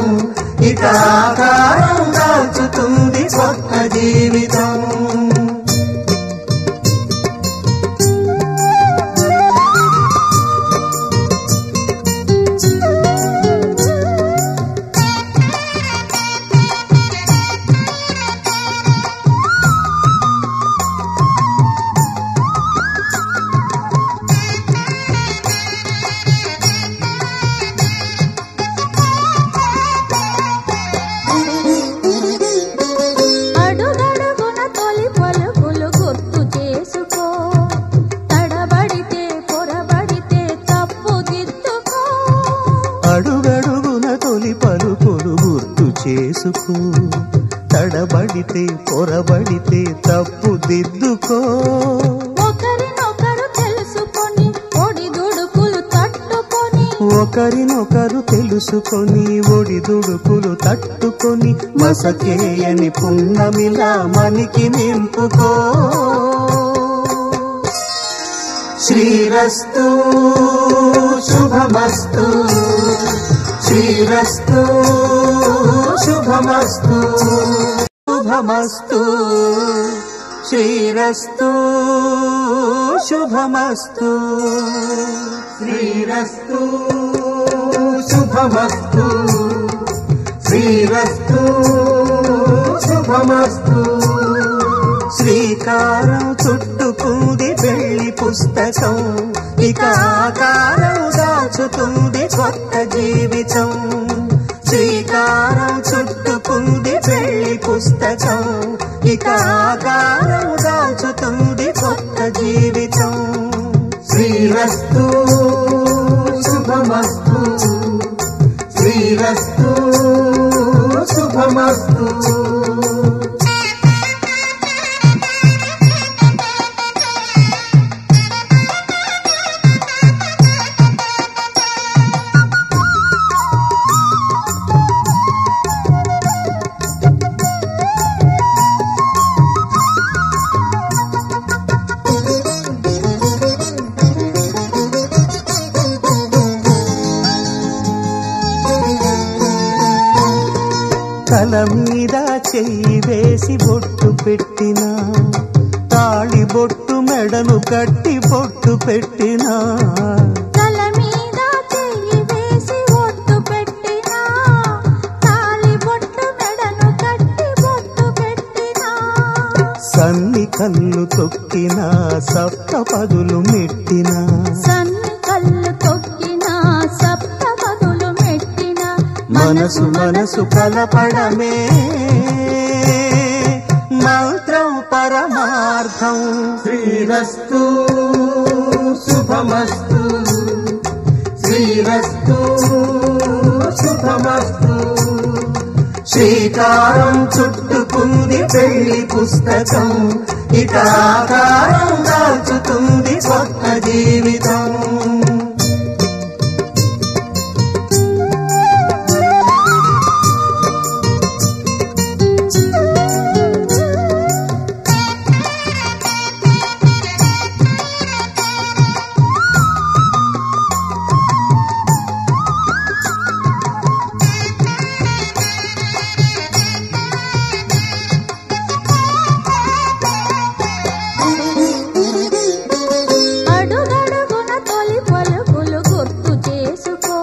ఇక ఆకారం దాల్చుతుంది కొత్త జీవితం చేసుకో తడబడితే పొరబడితే తప్పు దిద్దుకో ఒకరినొకరు తెలుసుకొని ఒడిదుడుకులు తట్టుకొని ఒకరినొకరు తెలుసుకొని ఒడిదుడుకులు తట్టుకొని మసకేయని పున్నమిలా మనికి నింపుకో శ్రీరస్తు శుభమస్తు శ్రీరస్తు శుభమస్తు శుభమస్తు శ్రీరస్తు శుభమస్తు శ్రీరస్తు శుభమస్తు శ్రీరస్తు శుభమస్తు. శ్రీకారం చుట్టుకుంది పెళ్లి పుస్తకం, ఇక ఆకారం దాచుతుంది కొత్త జీవితం. శ్రీకారం చుట్టుకుంది పెళ్లి పుస్తకం, ఇక ఆకారం దాచుతుంది కొత్త జీవితం. శ్రీరస్తు శుభమస్తు శ్రీరస్తు శుభమస్తు. తల మీద చెయ్యి వేసి బొట్టు పెట్టినా, తాళి బొట్టు మెడను కట్టి బొట్టు పెట్టినా. తల మీద చెయ్యి వేసి బొట్టు పెట్టినా, తాళి బొట్టు మెడను కట్టి బొట్టు పెట్టినా. సన్ని కళ్ళు తొక్కినా సప్త పదులు మెట్టినా, సన్ని కళ్ళు తొక్కినా సప్త పదులు మెట్టినా. మనసు మనసు కలపడమే మంత్రం పరమార్థం. శ్రీరస్తు శుభమస్తు శ్రీరస్తు శుభమస్తు. శ్రీకారం చుట్టుకుంది పెళ్లి పుస్తకం, ఇక ఆకారం దాచుతుంది కొత్త జీవితం. అడుగడుగున తొలి పలుకులు గుర్తు చేసుకో,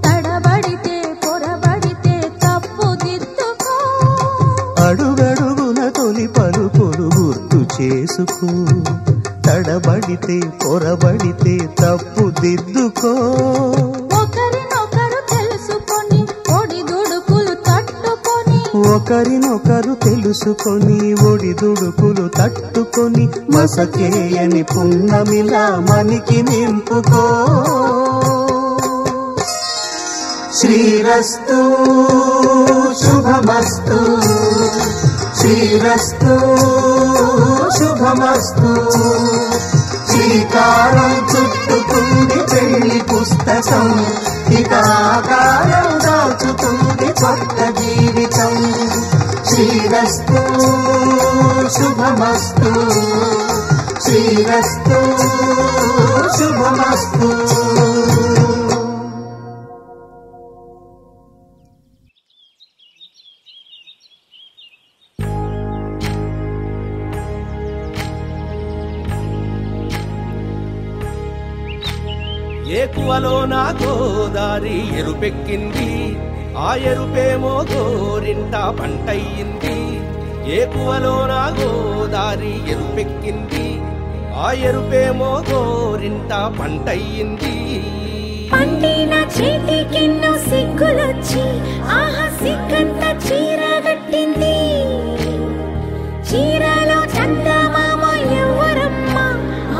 తడబడితే పొరబడితే తప్పు దిద్దుకో. అడుగడుగున తొలి పలుకులు గుర్తు చేసుకో, తడబడితే పొరబడితే తప్పు దిద్దుకో. ఒకరినొకరు తెలుసుకొని ఒడిదుడుకులు తట్టుకొని, ఒకరినొకరు తెలుసుకొని ఒడిదుడుకులు తట్టుకొని, మసకేయని పున్నమిలా మనికి నింపుకో. శ్రీరస్తు శుభమస్తు శ్రీరస్తు శుభమస్తు. శ్రీకారం చుట్టుకుంది పెళ్లి పుస్తకం, ఇక ఆకారం దాచుతుంది కొత్త జీవితం. శ్రీరస్తు శుభమస్తు శ్రీరస్తు శుభమస్తు. ఏకువలో నా గోదారి ఎరుపెక్కింది, ఆ ఎరుపేమో గోరింట పంటయ్యింది. ఏకువలో నా గోదారి ఎరుపెక్కింది, ఆ ఎరుపేమో గోరింట పంటయ్యింది. పండిన చేతికెన్నో సిగ్గులొచ్చి ఆహా సిగ్గంత చీర కట్టింది. చీరలో చందమామ ఎవరమ్మ,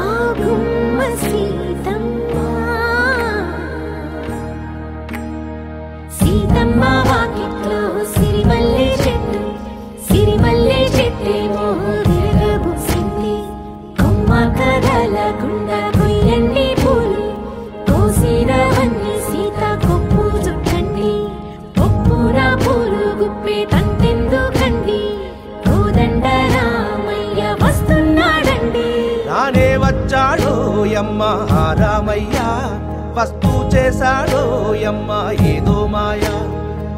ఆ గుమ్మ సీతమ్మ. సీతమ్మ వాకిట్లో సిరిమల్లె చెట్టు, సిరిమల్లె చెట్టేమో విరగబూసింది. కొమ్మ కదలకుండా కొయ్యండి పూలు, కోసినవన్నీ సీత కొప్పు చుట్టండి. కొప్పున పూలు గుప్పే తంతెందుకండి, కోదండ రామయ్య వస్తున్నాడండి. రానే వచ్చాడో యమ్మ రామయ్య, వస్తూ చేశాడో యమ్మ ఏదో మాయ.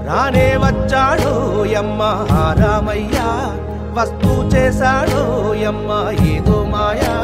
రానే వచ్చాడో యమ్మ రామయ్య, వస్తూ చేశాడో యమ్మ ఏదో మాయా.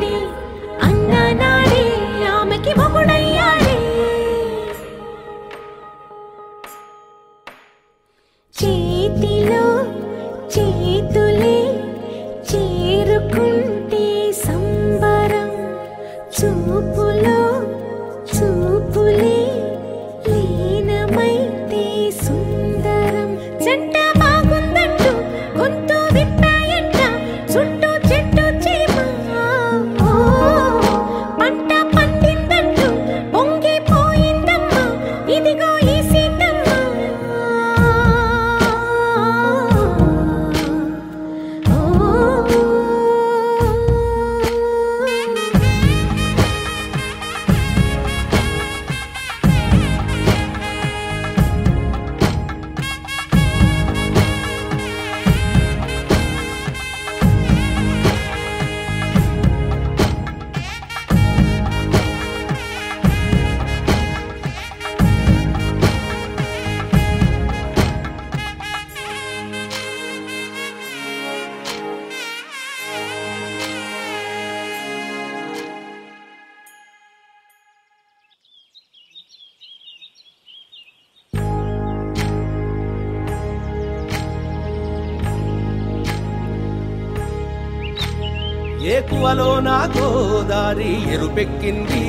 వస్తుండే అన్ననాడే ఆమెకి మొగుడయ్యాడే చేతిలో చేతులే చేరుకుంటే సంబరం చూపులో చూపులే లీనమైతే సుందరం జంట బాగుందంటూ గొంతు విప్పాయంట చుట్టూ చెట్టు చీమ పంట పండిందంటూ పొంగిపోయిందమ్మా ఇదిగో ఈ సీతమ్మ ఏకువలో నా గోదారి ఎరుపెక్కింది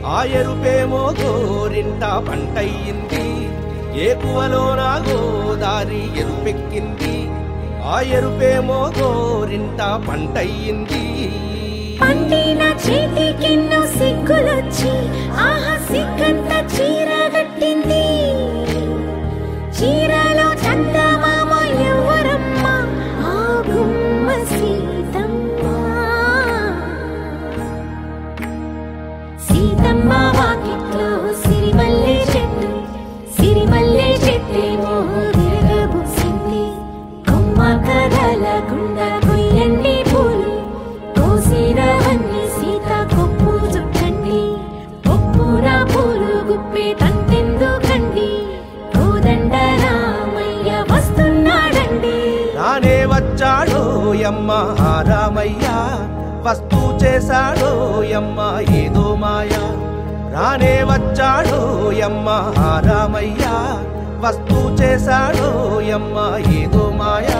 ఆ ఎరుపేమో గోరింట పంటయ్యింది ఏకువలో నా గోదారి ఎరుపెక్కింది ఆ ఎరుపేమో గోరింట పంటయ్యింది పండిన చేతికెన్నో సిగ్గులొచ్చి ఆహా సిగ్గంత చీర కట్టింది చీరలో చందమామ ఎవరమ్మ ఆ గుమ్మ సీతమ్మ సీతమ్మ వాకిట్లో సిరిమల్లె చెట్టేమో విరగబూసింది కొమ్మ కదలకుండా కొయ్యండి పూలు కోసినవన్నీ సీత కొప్పు చుట్టండి కొప్పున పూలు గుప్పే తంతెందుకండి కోదండ రామయ్య వస్తున్నాడండి రానే వచ్చాడో యమ్మ రామయ్య వస్తూ చేశాడో యమ్మ ఏదో మాయ రానే వచ్చాడో యమ్మ రామయ్య వస్తూ చేశాడో యమ్మ ఏదో మాయా